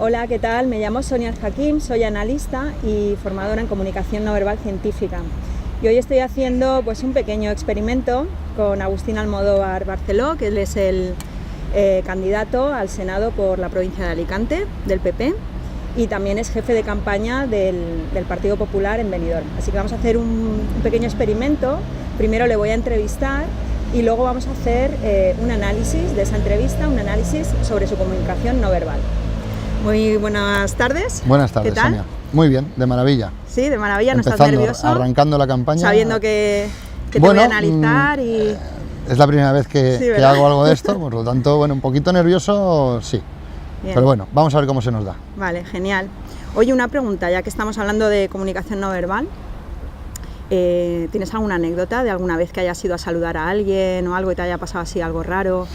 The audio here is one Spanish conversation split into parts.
Hola, ¿qué tal? Me llamo Sonia Al-Hakim, soy analista y formadora en comunicación no verbal científica. Y hoy estoy haciendo pues, un pequeño experimento con Agustín Almodóvar Barceló, que él es el candidato al Senado por la provincia de Alicante, del PP, y también es jefe de campaña del Partido Popular en Benidorm. Así que vamos a hacer un pequeño experimento. Primero le voy a entrevistar y luego vamos a hacer un análisis de esa entrevista, un análisis sobre su comunicación no verbal. Muy buenas tardes. Buenas tardes, ¿Qué tal? Sonia. Muy bien, de maravilla. Sí, de maravilla. ¿No estás Empezando, nervioso? arrancando la campaña. Sabiendo que te bueno, voy a analizar y... Es la primera vez que hago algo de esto, por lo tanto, bueno, un poquito nervioso, sí. Bien. Pero bueno, vamos a ver cómo se nos da. Vale, genial. Oye, una pregunta, ya que estamos hablando de comunicación no verbal. ¿Tienes alguna anécdota de alguna vez que hayas ido a saludar a alguien o algo y te haya pasado así algo raro?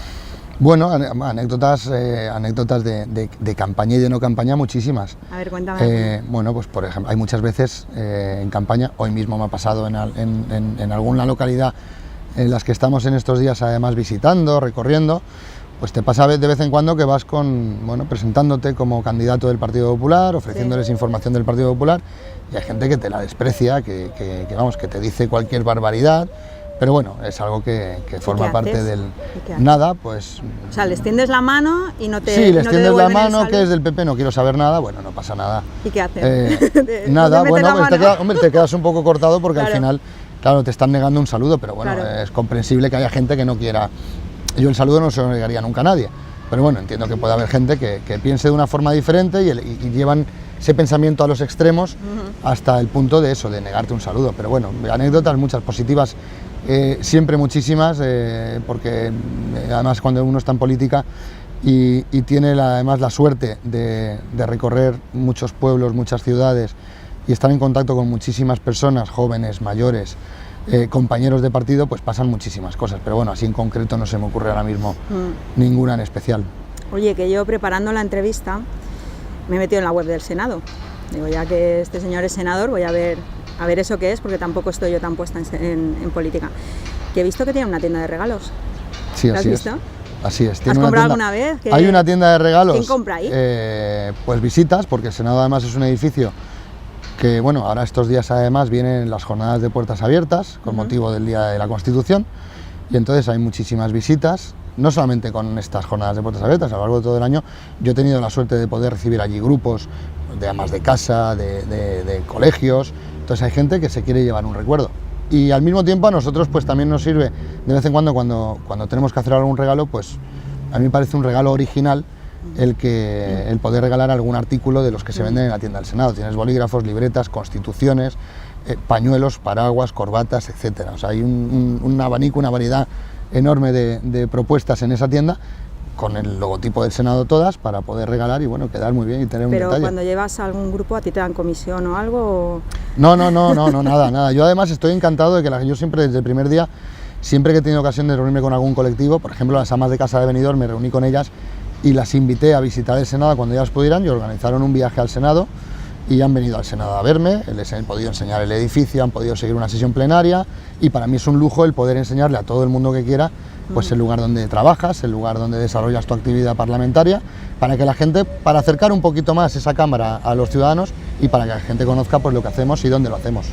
Bueno, anécdotas de campaña y de no campaña, muchísimas. A ver, cuéntame. Bueno, pues por ejemplo, hay muchas veces en campaña, hoy mismo me ha pasado en alguna localidad en las que estamos en estos días además visitando, recorriendo, pues te pasa de vez en cuando que vas presentándote como candidato del Partido Popular, ofreciéndoles información del Partido Popular, y hay gente que te la desprecia, que te dice cualquier barbaridad. Pero bueno, es algo que forma parte del... Nada, pues... O sea, les tiendes la mano y no te... Sí, les tiendes la mano, que que es del PP, no quiero saber nada, bueno, no pasa nada. ¿Y qué haces? Nada, bueno, pues te quedas un poco cortado porque claro. Al final, claro, te están negando un saludo, pero bueno, claro. Es comprensible que haya gente que no quiera... Yo el saludo no se lo negaría nunca a nadie, pero bueno, entiendo que puede haber gente que piense de una forma diferente y llevan ese pensamiento a los extremos hasta el punto de eso, de negarte un saludo. Pero bueno, anécdotas muchas positivas. Siempre muchísimas, porque además cuando uno está en política y tiene además la suerte de recorrer muchos pueblos, muchas ciudades y estar en contacto con muchísimas personas, jóvenes, mayores, compañeros de partido, pues pasan muchísimas cosas, pero bueno, así en concreto no se me ocurre ahora mismo ninguna en especial. Oye, que yo preparando la entrevista me he metido en la web del Senado. Digo, ya que este señor es senador, voy a ver eso qué es, porque tampoco estoy yo tan puesta en política. Que he visto que tiene una tienda de regalos. Sí, ¿Lo has visto? Así es. ¿Has comprado alguna vez? Hay una tienda de regalos. ¿Quién compra ahí? Pues visitas, porque el Senado además es un edificio que, bueno, ahora estos días además vienen las jornadas de puertas abiertas, con motivo del Día de la Constitución, y entonces hay muchísimas visitas, no solamente con estas jornadas de puertas abiertas, a lo largo de todo el año. Yo he tenido la suerte de poder recibir allí grupos de amas de casa, de colegios. Entonces hay gente que se quiere llevar un recuerdo y al mismo tiempo a nosotros pues también nos sirve de vez en cuando tenemos que hacer algún regalo, pues a mí me parece un regalo original el poder regalar algún artículo de los que se venden en la tienda del Senado. Tienes bolígrafos, libretas, constituciones, pañuelos, paraguas, corbatas, etcétera. O sea, hay un abanico, una variedad enorme de propuestas en esa tienda, con el logotipo del Senado todas, para poder regalar y bueno, quedar muy bien y tener un detalle. Pero cuando llevas a algún grupo, ¿a ti te dan comisión o algo? No, nada. Yo además estoy encantado de que yo siempre, desde el primer día, siempre que he tenido ocasión de reunirme con algún colectivo, por ejemplo las amas de casa de Benidorm, me reuní con ellas y las invité a visitar el Senado cuando ellas pudieran, y organizaron un viaje al Senado y han venido al Senado a verme, les he podido enseñar el edificio, han podido seguir una sesión plenaria, y para mí es un lujo el poder enseñarle a todo el mundo que quiera pues el lugar donde trabajas, el lugar donde desarrollas tu actividad parlamentaria, para que la gente, para acercar un poquito más esa Cámara a los ciudadanos y para que la gente conozca pues lo que hacemos y dónde lo hacemos.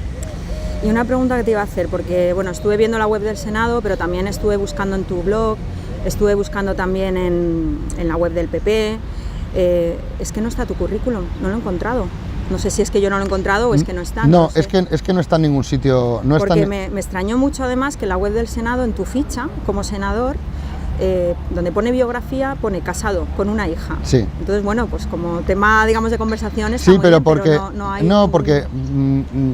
Y una pregunta que te iba a hacer, porque bueno, estuve viendo la web del Senado, pero también estuve buscando en tu blog, estuve buscando también en la web del PP, es que no está tu currículum, no lo he encontrado. No sé si es que yo no lo he encontrado o es que no está. No, es que no está en ningún sitio. No porque está me extrañó mucho además que la web del Senado, en tu ficha como senador, donde pone biografía, pone casado con una hija. Sí. Entonces, bueno, pues como tema, digamos, de conversaciones. Sí, pero porque porque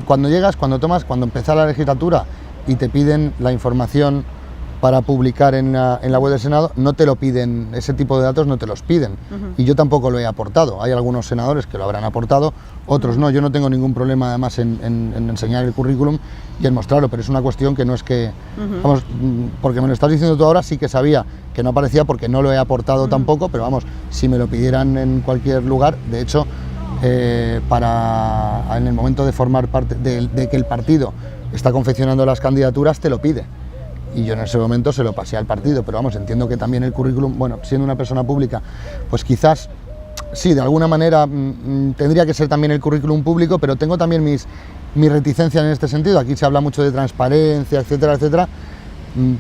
cuando empieza la legislatura y te piden la información para publicar en la web del Senado, no te lo piden, ese tipo de datos no te los piden. Y yo tampoco lo he aportado. Hay algunos senadores que lo habrán aportado, otros no. Yo no tengo ningún problema además en enseñar el currículum y en mostrarlo, pero es una cuestión que no es que, vamos, porque me lo estás diciendo tú ahora, sí que sabía que no aparecía porque no lo he aportado tampoco, pero vamos, si me lo pidieran en cualquier lugar, de hecho, en el momento de formar parte, de que el partido está confeccionando las candidaturas, te lo pide. Y yo en ese momento se lo pasé al partido, pero vamos, entiendo que también el currículum, bueno, siendo una persona pública, pues quizás sí, de alguna manera tendría que ser también el currículum público, pero tengo también mis reticencias en este sentido. Aquí se habla mucho de transparencia, etcétera, etcétera.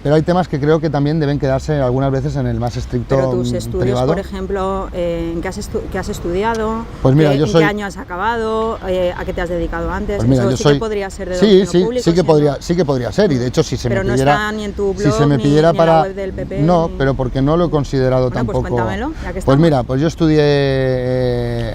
Pero hay temas que creo que también deben quedarse algunas veces en el más estricto Pero tus estudios, privado. por ejemplo, ¿en qué has estudiado? Pues mira, ¿En qué año has acabado? ¿A qué te has dedicado antes? Pues mira, Eso yo sí soy... que podría ser de dominio público. Sí que podría ser, y de hecho si se pero me pidiera... Pero no está ni en tu blog, si se me pidiera ni para... en la web del PP. No, ni... pero porque no lo he considerado bueno, tampoco... Pues cuéntamelo, ya que Pues estamos. mira, pues yo estudié...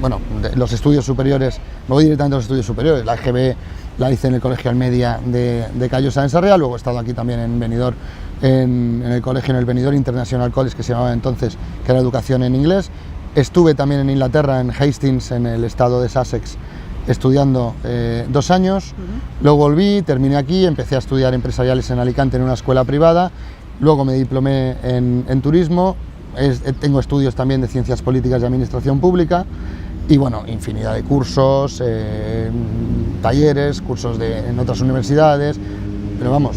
bueno, los estudios superiores, me voy directamente a los estudios superiores, la EGB la hice en el Colegio Almedia de Callosa en Sarriá, luego he estado aquí también en Benidorm, en el colegio, en el Benidorm International College, que se llamaba entonces, que era educación en inglés. Estuve también en Inglaterra, en Hastings, en el estado de Sussex, estudiando 2 años, luego volví, terminé aquí, empecé a estudiar empresariales en Alicante en una escuela privada, luego me diplomé en turismo, tengo estudios también de ciencias políticas y administración pública, y bueno, infinidad de cursos, talleres, cursos en otras universidades, pero vamos,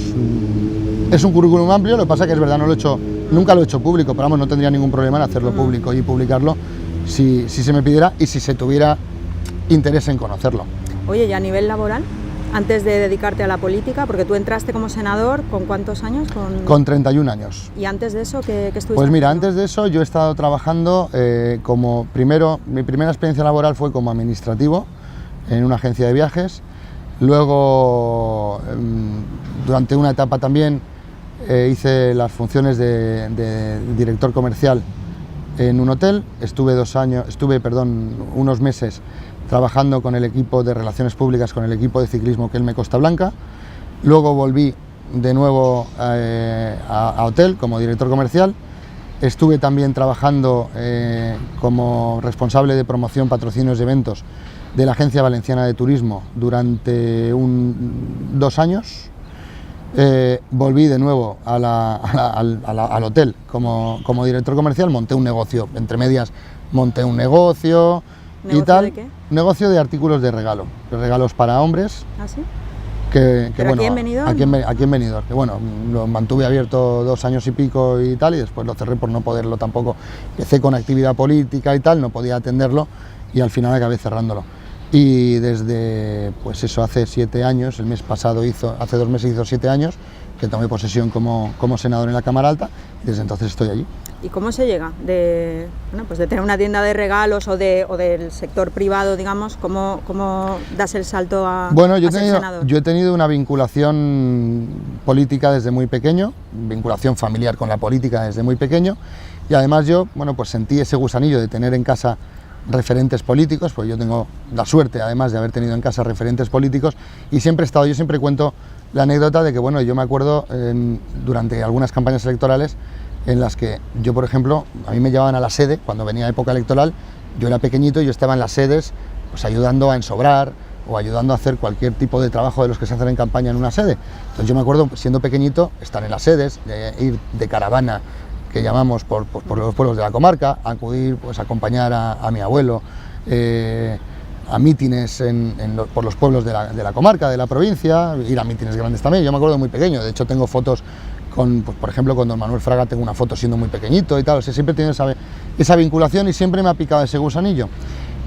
es un currículum amplio. Lo que pasa que es verdad, nunca lo he hecho público, pero vamos, no tendría ningún problema en hacerlo público y publicarlo si se me pidiera y si se tuviera interés en conocerlo. Oye, ¿y a nivel laboral? Antes de dedicarte a la política, porque tú entraste como senador, ¿con cuántos años? Con 31 años. ¿Y antes de eso qué estuviste Pues mira, haciendo? antes de eso yo he estado trabajando mi primera experiencia laboral fue como administrativo en una agencia de viajes. Luego, durante una etapa también hice las funciones de director comercial en un hotel. Estuve unos meses trabajando con el equipo de Relaciones Públicas, con el equipo de ciclismo Kelme Costa Blanca. Luego volví de nuevo a hotel como director comercial. Estuve también trabajando como responsable de promoción, patrocinios y eventos de la Agencia Valenciana de Turismo durante 2 años. Volví de nuevo al hotel como director comercial, monté un negocio, entre medias monté un negocio y tal. ¿De qué? Negocio de artículos de regalos para hombres. ¿Ah, sí? Que ¿Pero bueno, aquí en Benidorm? Aquí en Benidorm, que bueno, lo mantuve abierto 2 años y pico y tal, y después lo cerré por no poderlo tampoco. Empecé con actividad política y tal, no podía atenderlo y al final acabé cerrándolo. Y desde, pues eso, hace 7 años, el mes pasado hace 2 meses hizo 7 años, que tomé posesión como senador en la Cámara Alta, y desde entonces estoy allí. ¿Y cómo se llega de tener una tienda de regalos o del sector privado, digamos, cómo das el salto a ser senador? Yo he tenido una vinculación política desde muy pequeño, vinculación familiar con la política desde muy pequeño, y además yo, pues sentí ese gusanillo de tener en casa referentes políticos, pues yo tengo la suerte además de haber tenido en casa referentes políticos, y siempre yo siempre cuento la anécdota de que, yo me acuerdo durante algunas campañas electorales en las que yo, por ejemplo, a mí me llevaban a la sede cuando venía época electoral. Yo era pequeñito y yo estaba en las sedes pues ayudando a ensobrar o ayudando a hacer cualquier tipo de trabajo de los que se hacen en campaña en una sede. Entonces yo me acuerdo, siendo pequeñito, estar en las sedes, ir de caravana, que llamamos por los pueblos de la comarca, acudir, pues acompañar a mi abuelo a mítines por los pueblos de la comarca, de la provincia, ir a mítines grandes también. Yo me acuerdo muy pequeño, de hecho tengo fotos por ejemplo, con don Manuel Fraga tengo una foto siendo muy pequeñito y tal. O sea, siempre he tenido esa vinculación y siempre me ha picado ese gusanillo.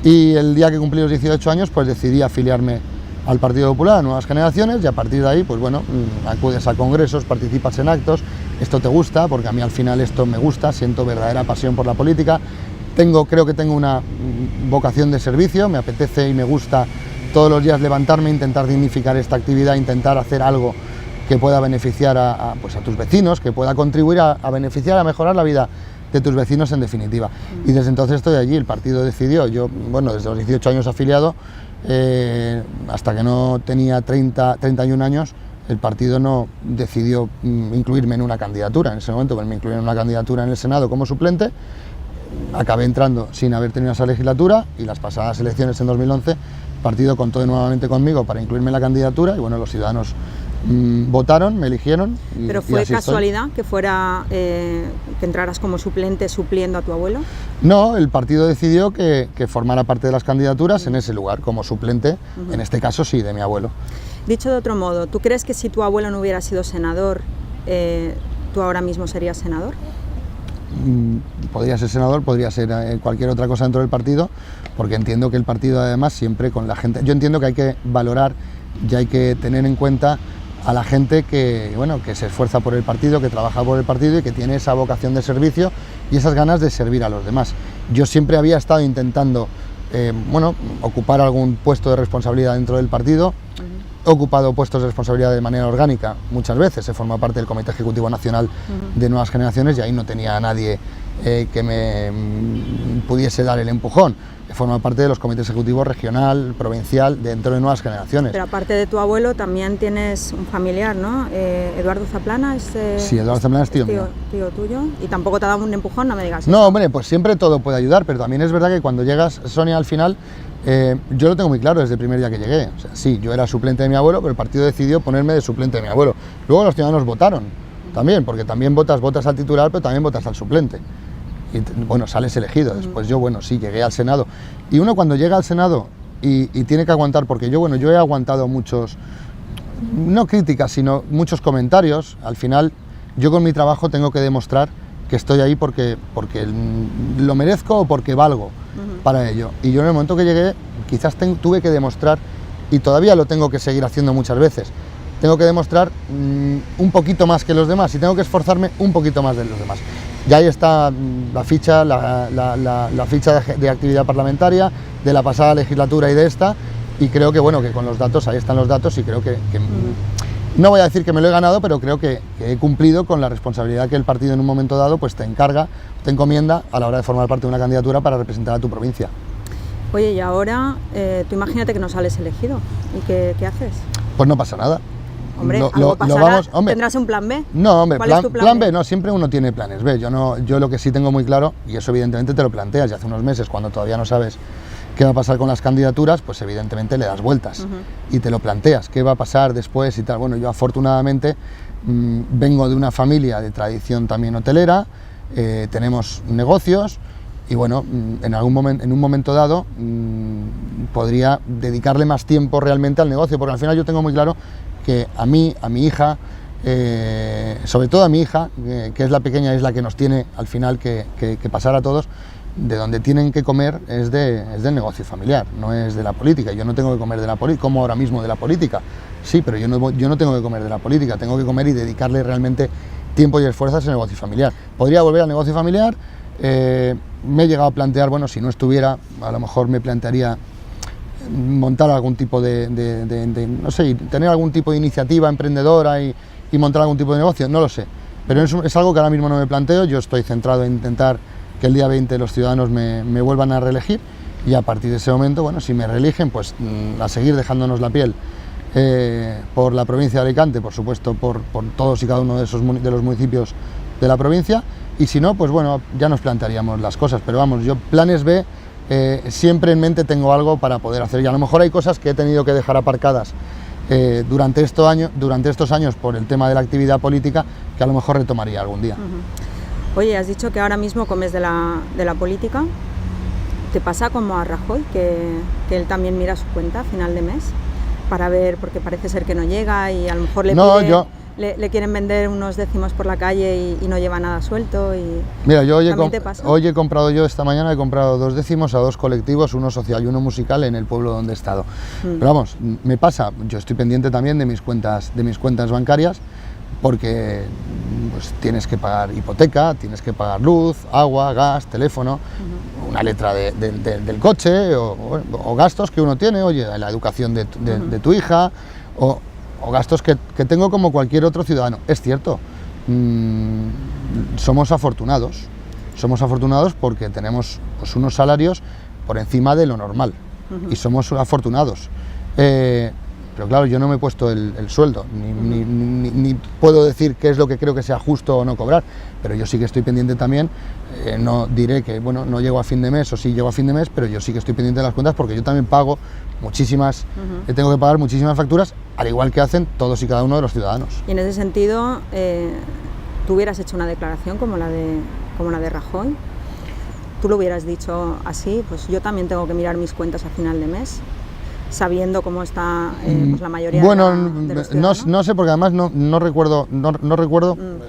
Y el día que cumplí los 18 años, pues decidí afiliarme al Partido Popular, a Nuevas Generaciones, y a partir de ahí, pues acudes a congresos, participas en actos. Esto te gusta, porque a mí al final esto me gusta, siento verdadera pasión por la política. Creo que tengo una vocación de servicio, me apetece y me gusta todos los días levantarme, intentar dignificar esta actividad, intentar hacer algo que pueda beneficiar a tus vecinos, que pueda contribuir a beneficiar, a mejorar la vida de tus vecinos en definitiva. Y desde entonces estoy allí, el partido decidió, yo, desde los 18 años afiliado, hasta que no tenía 31 años, el partido no decidió incluirme en una candidatura. En ese momento me incluyeron en una candidatura en el Senado como suplente, acabé entrando sin haber tenido esa legislatura, y las pasadas elecciones en 2011, el partido contó nuevamente conmigo para incluirme en la candidatura, y los ciudadanos votaron, me eligieron. ¿Pero fue casualidad que que entraras como suplente supliendo a tu abuelo? No, el partido decidió que formara parte de las candidaturas en ese lugar, como suplente, en este caso sí, de mi abuelo. Dicho de otro modo, ¿tú crees que si tu abuelo no hubiera sido senador, tú ahora mismo serías senador? podría ser senador, podría ser cualquier otra cosa dentro del partido, porque entiendo que el partido además siempre con la gente, yo entiendo que hay que valorar y hay que tener en cuenta a la gente que, bueno, que se esfuerza por el partido, que trabaja por el partido y que tiene esa vocación de servicio y esas ganas de servir a los demás. Yo siempre había estado intentando ocupar algún puesto de responsabilidad dentro del partido. He ocupado puestos de responsabilidad de manera orgánica muchas veces, he formado parte del Comité Ejecutivo Nacional de Nuevas Generaciones y ahí no tenía a nadie que me pudiese dar el empujón. He formado parte de los comités ejecutivos regional, provincial, dentro de Nuevas Generaciones. Pero aparte de tu abuelo también tienes un familiar, ¿no? Eduardo Zaplana es... Sí, Eduardo Zaplana es tío mío. Tío tuyo. ¿Y tampoco te ha dado un empujón? No me digas No, eso. hombre, pues siempre todo puede ayudar, pero también es verdad que cuando llegas, Sonia, al final... yo lo tengo muy claro desde el primer día que llegué. O sea, sí, yo era suplente de mi abuelo, pero el partido decidió ponerme de suplente de mi abuelo. Luego los ciudadanos votaron también, porque también votas al titular, pero también votas al suplente. Y bueno, sales elegido. Después yo, bueno, sí, llegué al Senado. Y uno cuando llega al Senado y tiene que aguantar, porque yo he aguantado muchos, no críticas, sino muchos comentarios. Al final, yo con mi trabajo tengo que demostrar que estoy ahí porque lo merezco o porque valgo para ello. Y yo en el momento que llegué, quizás tuve que demostrar, y todavía lo tengo que seguir haciendo muchas veces, tengo que demostrar un poquito más que los demás y tengo que esforzarme un poquito más de los demás. Y ahí está la ficha, la ficha de actividad parlamentaria de la pasada legislatura y de esta, y creo que bueno, que con los datos, ahí están los datos, y creo que no voy a decir que me lo he ganado, pero creo que he cumplido con la responsabilidad que el partido en un momento dado pues te encarga, te encomienda a la hora de formar parte de una candidatura para representar a tu provincia. Oye, y ahora, tú imagínate que no sales elegido, ¿y qué haces? Pues no pasa nada. Hombre, algo pasará. ¿Tendrás un plan B? No, hombre, ¿Cuál es tu plan B? No, siempre uno tiene planes B. Yo lo que sí tengo muy claro, y eso evidentemente te lo planteas, y hace unos meses, cuando todavía no sabes qué va a pasar con las candidaturas, pues evidentemente le das vueltas y te lo planteas, qué va a pasar después y tal. Bueno, yo afortunadamente vengo de una familia de tradición también hotelera, tenemos negocios y bueno, en un momento dado podría dedicarle más tiempo realmente al negocio, porque al final yo tengo muy claro que a mí, a mi hija, sobre todo a mi hija, que es la pequeña, es la que nos tiene al final que pasar a todos, de donde tienen que comer es del negocio familiar, no es de la política. Yo no tengo que comer de la política, como ahora mismo de la política, sí, pero yo no tengo que comer de la política, tengo que comer y dedicarle realmente tiempo y esfuerzos al negocio familiar. Podría volver al negocio familiar, me he llegado a plantear, bueno, si no estuviera, a lo mejor me plantearía montar algún tipo no sé, tener algún tipo de iniciativa emprendedora y montar algún tipo de negocio, no lo sé, pero es algo que ahora mismo no me planteo. Yo estoy centrado en intentar que el día 20 los ciudadanos me vuelvan a reelegir, y a partir de ese momento, bueno, si me reeligen, pues a seguir dejándonos la piel por la provincia de Alicante, por supuesto, por todos y cada uno de los municipios de la provincia, y si no, pues bueno, ya nos plantearíamos las cosas, pero vamos, yo planes B, siempre en mente tengo algo para poder hacer, y a lo mejor hay cosas que he tenido que dejar aparcadas durante estos años por el tema de la actividad política, que a lo mejor retomaría algún día. Oye, has dicho que ahora mismo comes de la política. ¿Te pasa como a Rajoy, que él también mira su cuenta a final de mes para ver, porque parece ser que no llega y a lo mejor le quieren vender unos décimos por la calle y no lleva nada suelto? Mira, yo hoy he comprado, esta mañana he comprado 2 décimos a 2 colectivos, uno social y uno musical, en el pueblo donde he estado. Pero vamos, me pasa, yo estoy pendiente también de mis cuentas bancarias, porque pues tienes que pagar hipoteca, tienes que pagar luz, agua, gas, teléfono, una letra del coche, o gastos que uno tiene, oye, la educación de tu hija, o gastos que tengo como cualquier otro ciudadano. Es cierto, somos afortunados porque tenemos pues unos salarios por encima de lo normal, y somos afortunados. Pero claro, yo no me he puesto el sueldo, ni puedo decir qué es lo que creo que sea justo o no cobrar, pero yo sí que estoy pendiente también, no diré que bueno, no llego a fin de mes o sí llego a fin de mes, pero yo sí que estoy pendiente de las cuentas, porque yo también pago muchísimas, tengo que pagar muchísimas facturas, al igual que hacen todos y cada uno de los ciudadanos. Y en ese sentido, ¿tú hubieras hecho una declaración como la de Rajoy? ¿Tú lo hubieras dicho así? Pues yo también tengo que mirar mis cuentas a final de mes. sabiendo cómo está pues la mayoría de los ciudadanos? No sé, porque además no recuerdo,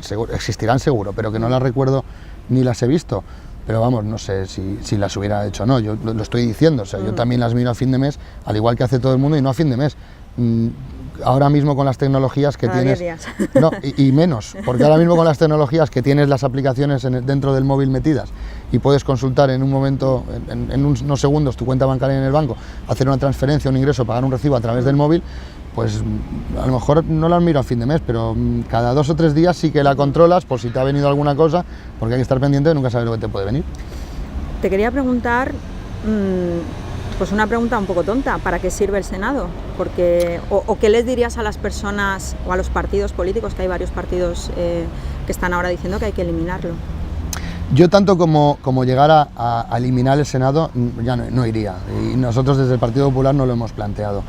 seguro, existirán seguro, pero que no las recuerdo ni las he visto. Pero vamos, no sé si las hubiera hecho o no, yo lo estoy diciendo, o sea, yo también las miro a fin de mes, al igual que hace todo el mundo, y no a fin de mes. Ahora mismo con las tecnologías que tienes... 10 días. No, y menos, porque ahora mismo con las tecnologías que tienes las aplicaciones dentro del móvil metidas y puedes consultar en un momento, en unos segundos, tu cuenta bancaria en el banco, hacer una transferencia, un ingreso, pagar un recibo a través del móvil, pues a lo mejor no las miro a fin de mes, pero cada 2 o 3 días sí que la controlas por si te ha venido alguna cosa, porque hay que estar pendiente, nunca sabes lo que te puede venir. Te quería preguntar, pues una pregunta un poco tonta, ¿para qué sirve el Senado? Porque, o ¿qué les dirías a las personas o a los partidos políticos, que hay varios partidos que están ahora diciendo que hay que eliminarlo? Yo tanto como llegar a eliminar el Senado ya no iría, y nosotros desde el Partido Popular no lo hemos planteado.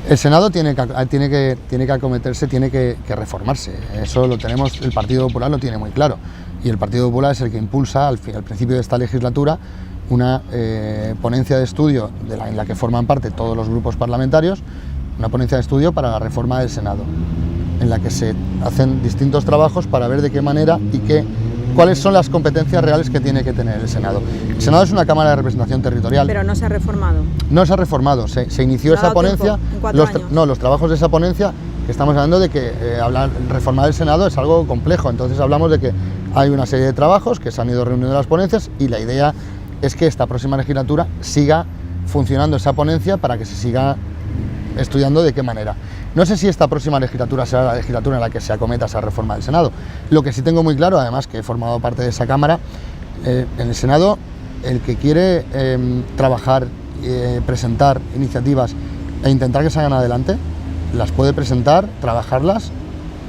El Senado tiene que acometerse, tiene que reformarse, eso lo tenemos, el Partido Popular lo tiene muy claro, y el Partido Popular es el que impulsa al principio de esta legislatura una ponencia de estudio en la que forman parte todos los grupos parlamentarios, una ponencia de estudio para la reforma del Senado, en la que se hacen distintos trabajos para ver de qué manera y cuáles son las competencias reales que tiene que tener el Senado. El Senado es una Cámara de representación territorial. Pero no se ha reformado. No se ha reformado, se inició esa ponencia, los trabajos de esa ponencia, que estamos hablando de que reformar el Senado es algo complejo, entonces hablamos de que hay una serie de trabajos que se han ido reuniendo en las ponencias y la idea es que esta próxima legislatura siga funcionando esa ponencia para que se siga estudiando de qué manera. No sé si esta próxima legislatura será la legislatura en la que se acometa esa reforma del Senado. Lo que sí tengo muy claro, además que he formado parte de esa Cámara, en el Senado el que quiere trabajar, presentar iniciativas e intentar que salgan adelante, las puede presentar, trabajarlas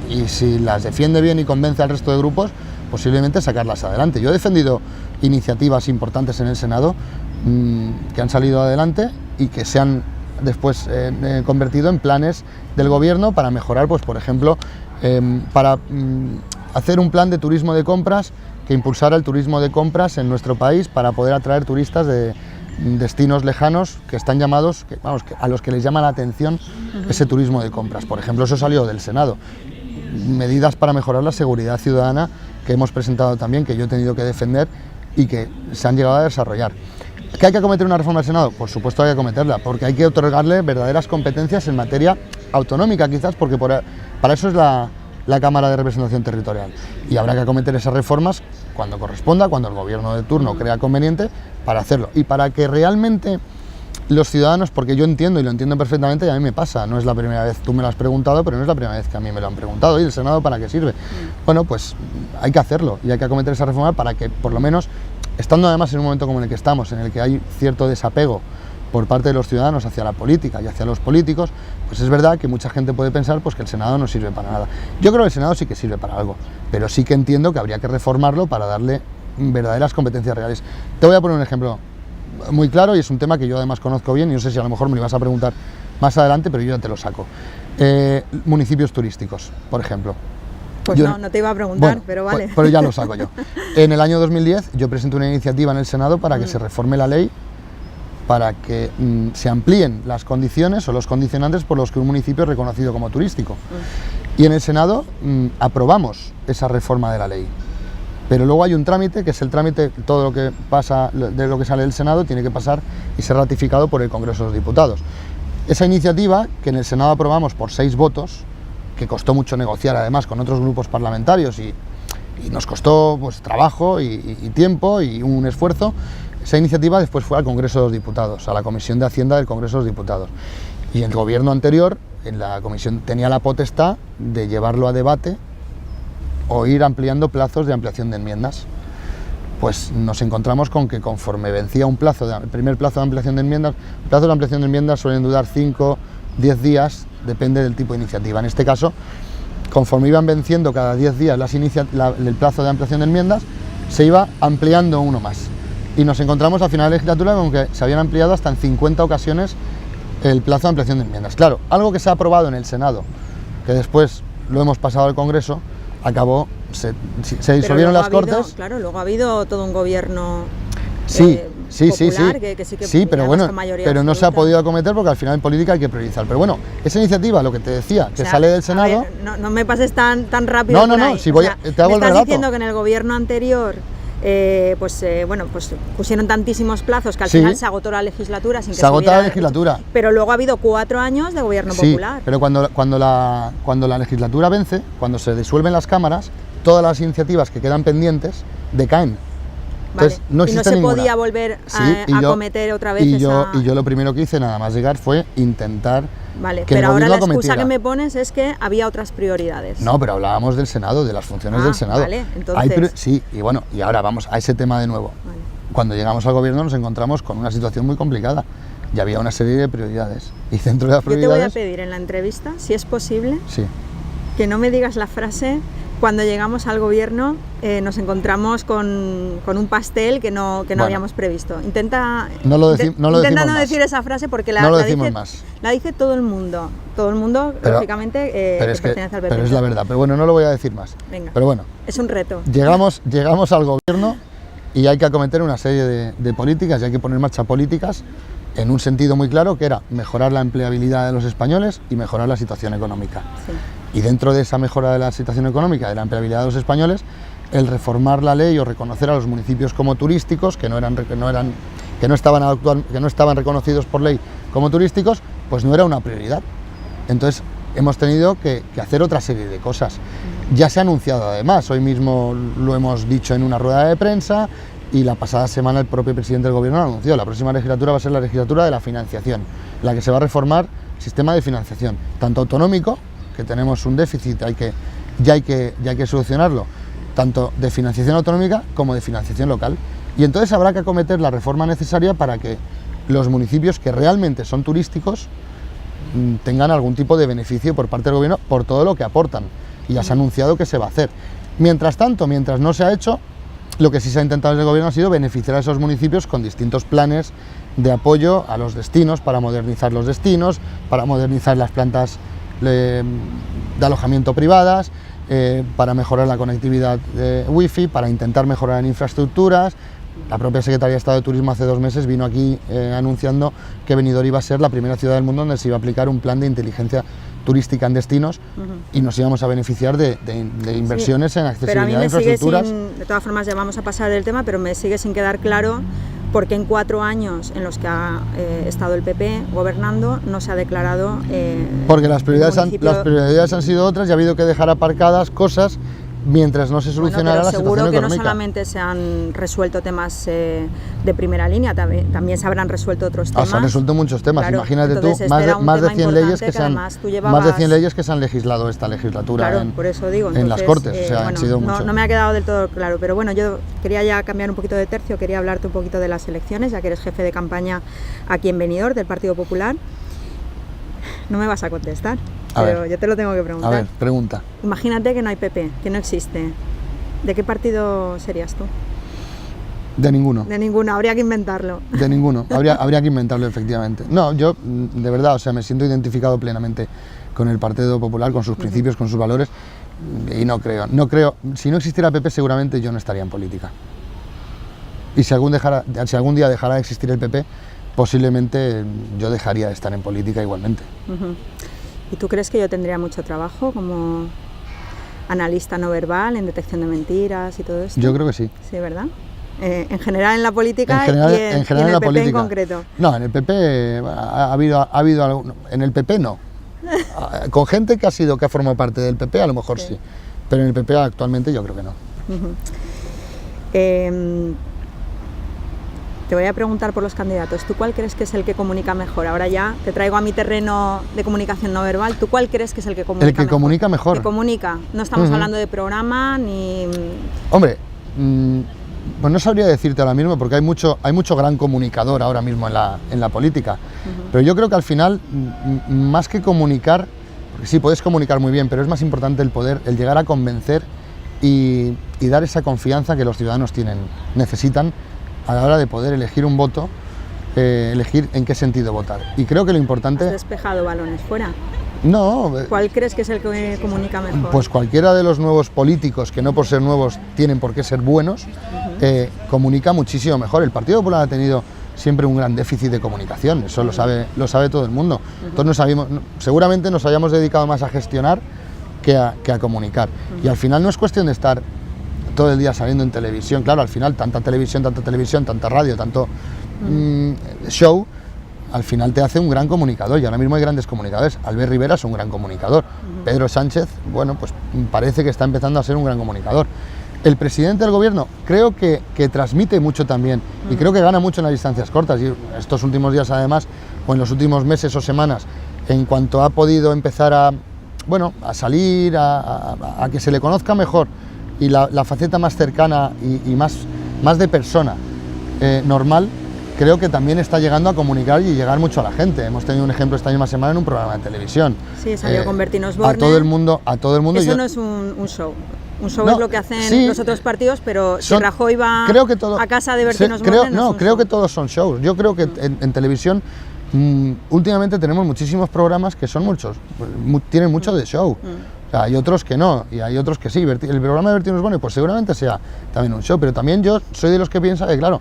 y si las defiende bien y convence al resto de grupos, posiblemente sacarlas adelante. Yo he defendido iniciativas importantes en el Senado que han salido adelante y que se han después convertido en planes del gobierno para mejorar, pues por ejemplo, para hacer un plan de turismo de compras que impulsara el turismo de compras en nuestro país para poder atraer turistas de destinos lejanos que están llamados, a los que les llama la atención ese turismo de compras. Por ejemplo, eso salió del Senado. Medidas para mejorar la seguridad ciudadana que hemos presentado también, que yo he tenido que defender y que se han llegado a desarrollar. ¿Que hay que acometer una reforma del Senado? Por supuesto hay que acometerla, porque hay que otorgarle verdaderas competencias en materia autonómica, quizás, porque para eso es la Cámara de Representación Territorial. Y habrá que acometer esas reformas cuando corresponda, cuando el gobierno de turno crea conveniente, para hacerlo. Y para que realmente los ciudadanos, porque yo entiendo y lo entiendo perfectamente, y a mí me pasa, no es la primera vez, tú me lo has preguntado, pero no es la primera vez que a mí me lo han preguntado, ¿y el Senado para qué sirve? Bueno, pues hay que hacerlo y hay que acometer esa reforma para que, por lo menos, estando además en un momento como en el que estamos, en el que hay cierto desapego por parte de los ciudadanos hacia la política y hacia los políticos, pues es verdad que mucha gente puede pensar pues, que el Senado no sirve para nada. Yo creo que el Senado sí que sirve para algo, pero sí que entiendo que habría que reformarlo para darle verdaderas competencias reales. Te voy a poner un ejemplo muy claro y es un tema que yo además conozco bien y no sé si a lo mejor me lo ibas a preguntar más adelante, pero yo ya te lo saco. Municipios turísticos, por ejemplo. Pues no te iba a preguntar, bueno, pero vale. Pero ya lo saco yo. En el año 2010 yo presenté una iniciativa en el Senado para que se reforme la ley, para que se amplíen las condiciones o los condicionantes por los que un municipio es reconocido como turístico. Y en el Senado aprobamos esa reforma de la ley. Pero luego hay un trámite, que es el trámite, todo lo que pasa, de lo que sale del Senado, tiene que pasar y ser ratificado por el Congreso de los Diputados. Esa iniciativa, que en el Senado aprobamos por 6 votos, que costó mucho negociar además con otros grupos parlamentarios y nos costó pues, trabajo y tiempo y un esfuerzo, esa iniciativa después fue al Congreso de los Diputados, a la Comisión de Hacienda del Congreso de los Diputados. Y el gobierno anterior, en la comisión, tenía la potestad de llevarlo a debate o ir ampliando plazos de ampliación de enmiendas. Pues nos encontramos con que conforme vencía el primer plazo de ampliación de enmiendas, los plazos de ampliación de enmiendas suelen durar 5, 10 días, depende del tipo de iniciativa. En este caso, conforme iban venciendo cada 10 días el plazo de ampliación de enmiendas, se iba ampliando uno más. Y nos encontramos a final de legislatura con que se habían ampliado hasta en 50 ocasiones el plazo de ampliación de enmiendas. Claro, algo que se ha aprobado en el Senado, que después lo hemos pasado al Congreso, acabó, se disolvieron las Cortes. Claro, luego ha habido todo un gobierno sí, popular, que sí que sí, pero bueno, con mayoría pero no se ha absoluta. podido acometer porque al final en política hay que priorizar. Pero bueno, esa iniciativa, lo que te decía, que O sea, sale del a Senado... ver, no me pases tan rápido. No, por ahí. si O voy sea, te hago me el estás relato. diciendo que en el gobierno anterior pues pusieron tantísimos plazos que al Sí. final se agotó la legislatura sin que Se agotó la hubiera- legislatura. Pero luego ha habido 4 años de gobierno Sí, popular. pero cuando la legislatura vence, cuando se disuelven las cámaras, todas las iniciativas que quedan pendientes decaen. Vale. Entonces, no y no existe se ninguna. podía volver Sí, a cometer otra vez y esa... yo lo primero que hice nada más llegar fue intentar Vale, que el pero ahora la gobierno excusa acometiera. que me pones es que había otras prioridades. No, pero hablábamos del Senado, de las funciones del Senado. Vale, entonces... Sí, y bueno, y ahora vamos a ese tema de nuevo. Vale. Cuando llegamos al gobierno nos encontramos con una situación muy complicada y había una serie de prioridades. Y dentro de las Yo te voy a prioridades... pedir en la entrevista, si es posible, Sí. que no me digas la frase: cuando llegamos al gobierno nos encontramos con un pastel que no Bueno. habíamos previsto. Intenta No lo decimos intenta no más. decir esa frase porque No lo decimos más. la dice todo el mundo. Todo el mundo, Pero- lógicamente, Pero que es que, pertenece al PP. pero es la verdad. Pero bueno, no lo voy a decir más. Venga, Pero bueno, es un reto. llegamos al gobierno y hay que acometer una serie de políticas y hay que poner en marcha políticas en un sentido muy claro, que era mejorar la empleabilidad de los españoles y mejorar la situación económica. Sí. Y dentro de esa mejora de la situación económica, de la empleabilidad de los españoles, el reformar la ley o reconocer a los municipios como turísticos, que no estaban reconocidos por ley como turísticos, pues no era una prioridad. Entonces hemos tenido que hacer otra serie de cosas. Ya se ha anunciado además, hoy mismo lo hemos dicho en una rueda de prensa y la pasada semana el propio presidente del gobierno lo anunció. La próxima legislatura va a ser la legislatura de la financiación, en la que se va a reformar el sistema de financiación, tanto autonómico, que tenemos un déficit, ya hay que solucionarlo, tanto de financiación autonómica como de financiación local. Y entonces habrá que acometer la reforma necesaria para que los municipios que realmente son turísticos tengan algún tipo de beneficio por parte del gobierno por todo lo que aportan. Y ya se ha anunciado que se va a hacer. Mientras tanto, mientras no se ha hecho, lo que sí se ha intentado desde el gobierno ha sido beneficiar a esos municipios con distintos planes de apoyo a los destinos, para modernizar los destinos, para modernizar las plantas de alojamiento privadas, para mejorar la conectividad wifi, para intentar mejorar en infraestructuras. La propia Secretaría de Estado de Turismo hace 2 meses vino aquí anunciando que Benidorm iba a ser la primera ciudad del mundo donde se iba a aplicar un plan de inteligencia turística en destinos y nos íbamos a beneficiar de inversiones en Pero a mí accesibilidad a me sigue infraestructuras. de todas formas ya vamos a pasar del tema, pero me sigue sin quedar claro por qué en 4 años en los que ha estado el PP gobernando no se ha declarado Porque las prioridades, el municipio... las prioridades han sido otras y ha habido que dejar aparcadas cosas mientras no se solucionara Bueno, la pero situación seguro que no económica. solamente se han resuelto temas de primera línea, también se habrán resuelto otros temas. Se han resuelto muchos temas, Claro, imagínate tú, entonces más este era un de tema 100 leyes importante que se han, además tú más de llevabas... 100 leyes que se han legislado esta legislatura Claro, por eso digo. en las Entonces, Cortes, o sea, han bueno, sido mucho. no me ha quedado del todo claro, pero bueno, yo quería ya cambiar un poquito de tercio, quería hablarte un poquito de las elecciones, ya que eres jefe de campaña aquí en Benidorm, del Partido Popular. No me vas a contestar, A pero ver. yo te lo tengo que A preguntar. ver, pregunta. Imagínate que no hay PP, que no existe. ¿De qué partido serías tú? De ninguno. De ninguno, habría que inventarlo. De ninguno, habría que inventarlo efectivamente. No, yo de verdad, o sea, me siento identificado plenamente con el Partido Popular, con sus principios, con sus valores y no creo, si no existiera PP seguramente yo no estaría en política. Y si algún día dejara de existir el PP, posiblemente yo dejaría de estar en política igualmente. Ujú. ¿Y tú crees que yo tendría mucho trabajo como analista no verbal, en detección de mentiras y todo esto? Yo creo que sí. Sí, ¿verdad? En general en la política En general, y en en el la PP política. en concreto. No, en el PP ha habido algo, en el PP no. Con gente que ha formado parte del PP a lo mejor sí, pero en el PP actualmente yo creo que no. Ujú. Te voy a preguntar por los candidatos. ¿Tú cuál crees que es el que comunica mejor? Ahora ya te traigo a mi terreno de comunicación no verbal. ¿Tú cuál crees que es el que comunica mejor? El que comunica mejor. Que comunica. No estamos hablando de programa ni... Hombre, pues no sabría decirte ahora mismo porque hay mucho gran comunicador ahora mismo en la política. Pero yo creo que al final, más que comunicar, porque sí, puedes comunicar muy bien, pero es más importante el llegar a convencer y dar esa confianza que los ciudadanos necesitan a la hora de poder elegir un voto, elegir en qué sentido votar. Y creo que lo importante... Has despejado balones fuera. No. ¿Cuál crees que es el que comunica mejor? Pues cualquiera de los nuevos políticos, que no por ser nuevos tienen por qué ser buenos, comunica muchísimo mejor. El Partido Popular ha tenido siempre un gran déficit de comunicación, eso lo sabe todo el mundo. Entonces seguramente nos hayamos dedicado más a gestionar que a comunicar. Y al final no es cuestión de estar todo el día saliendo en televisión, claro, al final tanta televisión, tanta radio, tanto show, al final te hace un gran comunicador, y ahora mismo hay grandes comunicadores. Albert Rivera es un gran comunicador, Pedro Sánchez, bueno, pues parece que está empezando a ser un gran comunicador. El presidente del gobierno creo que transmite mucho también, y creo que gana mucho en las distancias cortas, y estos últimos días además, o en los últimos meses o semanas, en cuanto ha podido empezar a salir, a que se le conozca mejor, y la faceta más cercana y más de persona normal, creo que también está llegando a comunicar y llegar mucho a la gente. Hemos tenido un ejemplo esta misma semana en un programa de televisión. Sí, salió con Bertín Osborne. A todo el mundo. Eso no es un show. Un show es lo que hacen los otros partidos, pero si Rajoy va a casa de Bertín Osborne, creo que todos son shows. Yo creo que en televisión últimamente tenemos muchísimos programas que son tienen mucho de show. O sea, hay otros que no, y hay otros que sí. El programa de Bertín Osborne pues seguramente sea también un show, pero también yo soy de los que piensa que, claro,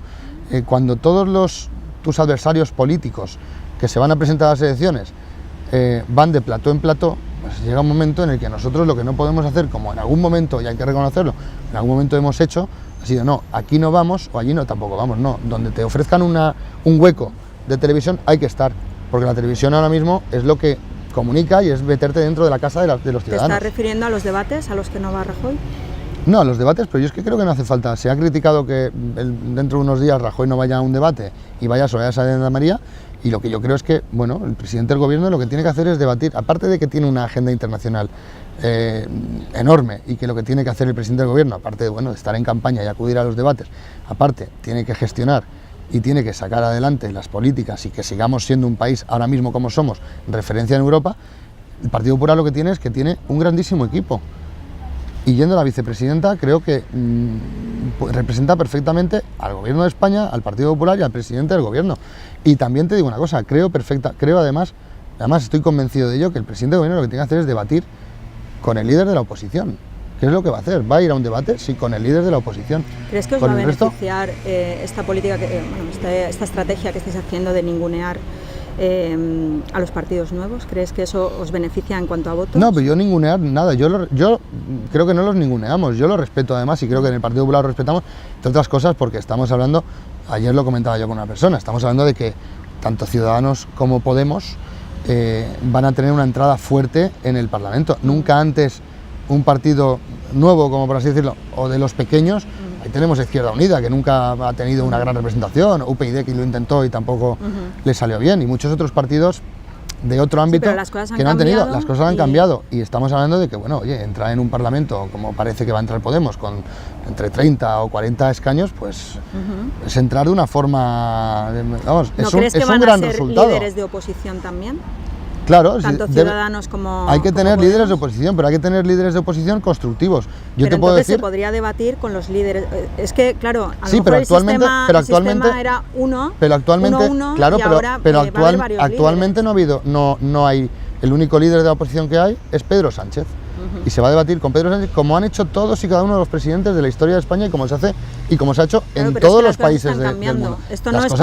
cuando todos tus adversarios políticos que se van a presentar a las elecciones van de plató en plató, pues llega un momento en el que nosotros lo que no podemos hacer, como en algún momento, y hay que reconocerlo, en algún momento hemos hecho, ha sido no, aquí no vamos o allí no tampoco vamos, no, donde te ofrezcan un hueco de televisión hay que estar, porque la televisión ahora mismo es lo que comunica y es meterte dentro de la casa de los ciudadanos. ¿Te estás refiriendo a los debates a los que no va Rajoy? No, a los debates, pero yo es que creo que no hace falta. Se ha criticado que dentro de unos días Rajoy no vaya a un debate y vaya a Soraya Sáenz de María, y lo que yo creo es que, bueno, el presidente del gobierno lo que tiene que hacer es debatir, aparte de que tiene una agenda internacional enorme, y que lo que tiene que hacer el presidente del gobierno, aparte de estar en campaña y acudir a los debates, aparte tiene que gestionar y tiene que sacar adelante las políticas y que sigamos siendo un país ahora mismo como somos, referencia en Europa. El Partido Popular lo que tiene es que tiene un grandísimo equipo. Y yendo a la vicepresidenta, creo que representa perfectamente al gobierno de España, al Partido Popular y al presidente del gobierno. Y también te digo una cosa, creo además estoy convencido de ello, que el presidente del gobierno lo que tiene que hacer es debatir con el líder de la oposición. ¿Qué es lo que va a hacer? ¿Va a ir a un debate? Sí, con el líder de la oposición. ¿Crees que os va a beneficiar esta política, esta estrategia que estáis haciendo de ningunear a los partidos nuevos? ¿Crees que eso os beneficia en cuanto a votos? No, pero yo ningunear nada, yo creo que no los ninguneamos, yo lo respeto además, y creo que en el Partido Popular lo respetamos, entre otras cosas porque estamos hablando, ayer lo comentaba yo con una persona, estamos hablando de que tanto Ciudadanos como Podemos van a tener una entrada fuerte en el Parlamento. Nunca antes un partido nuevo, como por así decirlo, o de los pequeños. Ahí tenemos Izquierda Unida, que nunca ha tenido una gran representación, UPyD, que lo intentó y tampoco le salió bien, y muchos otros partidos de otro ámbito que no han tenido. Las cosas han cambiado, y estamos hablando de que, entrar en un Parlamento, como parece que va a entrar Podemos, con entre 30 o 40 escaños, pues es entrar de una forma, vamos, ¿No es crees que un van gran a ser resultado. líderes de oposición también? Claro, tanto Ciudadanos como hay que tener como líderes de oposición, pero hay que tener líderes de oposición constructivos. Yo te puedo decir, se podría debatir con los líderes. Es que, claro, a lo mejor pero el sistema era uno, pero actualmente, claro, y ahora actualmente no hay. El único líder de la oposición que hay es Pedro Sánchez. Y se va a debatir con Pedro Sánchez, como han hecho todos y cada uno de los presidentes de la historia de España, y como se ha hecho en todos los países del mundo. Esto no es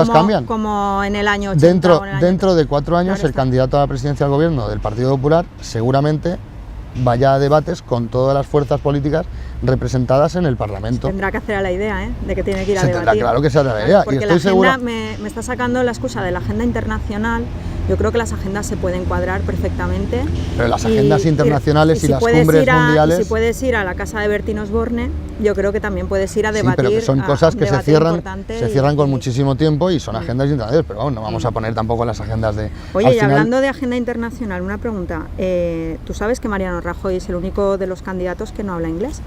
como en el año 80. Dentro de 4 años, el candidato a la presidencia del gobierno del Partido Popular seguramente vaya a debates con todas las fuerzas políticas representadas en el Parlamento. Tendrá que hacer a la idea, de que tiene que ir a debatir. Claro que se hará la idea. Porque y estoy seguro. Me está sacando la excusa de la agenda internacional. Yo creo que las agendas se pueden cuadrar perfectamente. Pero las agendas internacionales y las cumbres mundiales. Si puedes ir a la casa de Bertín Osborne, yo creo que también puedes ir a debatir. Sí, pero que son cosas que se cierran con muchísimo tiempo, y son agendas internacionales, pero vamos, no vamos a poner tampoco las agendas de... Oye, y hablando de agenda internacional, una pregunta. ¿Tú sabes que Mariano Rajoy es el único de los candidatos que no habla inglés?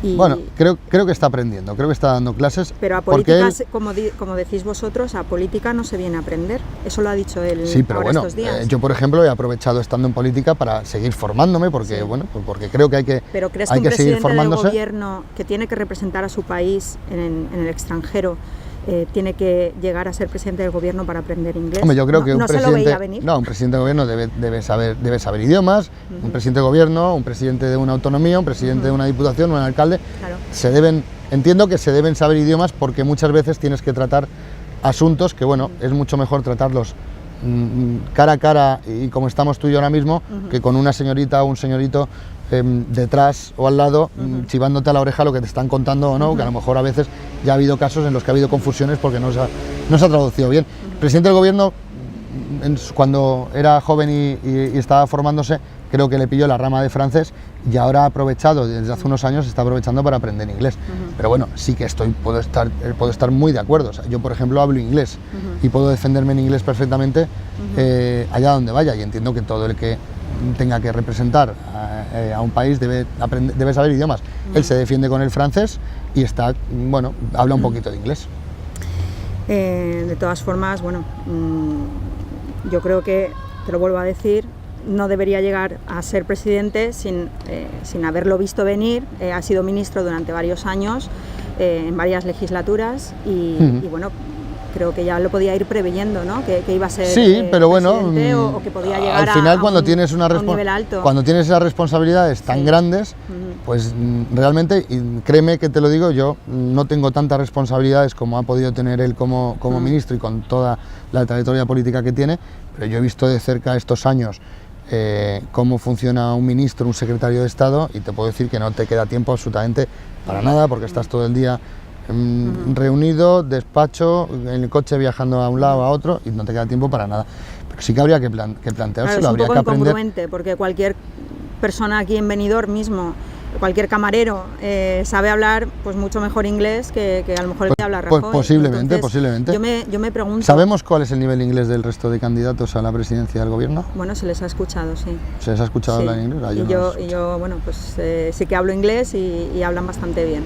Bueno, creo que está aprendiendo, creo que está dando clases. Pero a política, como decís vosotros, a política no se viene a aprender. Eso lo ha dicho él. Sí, pero bueno, yo por ejemplo he aprovechado estando en política para seguir formándome, porque porque creo que hay que Pero ¿crees que un presidente del gobierno que tiene que representar a su país en el extranjero tiene que llegar a ser presidente del gobierno para aprender inglés. Hombre, yo creo que un se lo veía venir. un presidente de gobierno debe saber idiomas, un presidente de gobierno, un presidente de una autonomía, un presidente de una diputación, un alcalde, claro. Entiendo que se deben saber idiomas porque muchas veces tienes que tratar asuntos que, bueno, es mucho mejor tratarlos cara a cara y como estamos tú y yo ahora mismo, que con una señorita o un señorito detrás o al lado, chivándote a la oreja lo que te están contando o no, que a lo mejor a veces ya ha habido casos en los que ha habido confusiones porque no se ha traducido bien. El presidente del gobierno, cuando era joven y estaba formándose, creo que le pilló la rama de francés y ahora ha aprovechado, desde hace unos años está aprovechando para aprender inglés. Pero bueno, sí que puedo estar muy de acuerdo. O sea, yo, por ejemplo, hablo inglés y puedo defenderme en inglés perfectamente allá donde vaya, y entiendo que todo el que tenga que representar a un país debe saber idiomas. Él se defiende con el francés y habla un poquito de inglés. De todas formas, bueno, yo creo que, te lo vuelvo a decir, no debería llegar a ser presidente sin haberlo visto venir. Ha sido ministro durante varios años, en varias legislaturas, y bueno, creo que ya lo podía ir preveyendo, ¿no? Que iba a ser pero presidente, o que podía llegar al final, cuando tienes un nivel alto. Cuando tienes esas responsabilidades tan grandes, pues realmente, y créeme que te lo digo, yo no tengo tantas responsabilidades como ha podido tener él como ministro y con toda la trayectoria política que tiene, pero yo he visto de cerca estos años cómo funciona un ministro, un secretario de Estado, y te puedo decir que no te queda tiempo absolutamente para nada, porque estás todo el día reunido, despacho, en el coche viajando a un lado a otro, y no te queda tiempo para nada. Pero sí que habría que planteárselo, claro, habría que aprender. Es un poco incongruente, porque cualquier persona aquí en Benidorm mismo, cualquier camarero, sabe hablar pues mucho mejor inglés que a lo mejor el que habla Rajoy. Posiblemente. Yo me pregunto... ¿Sabemos cuál es el nivel de inglés del resto de candidatos a la presidencia del gobierno? Bueno, se les ha escuchado, sí. ¿Se les ha escuchado hablar inglés? Yo, bueno, pues sí que hablo inglés y hablan bastante bien.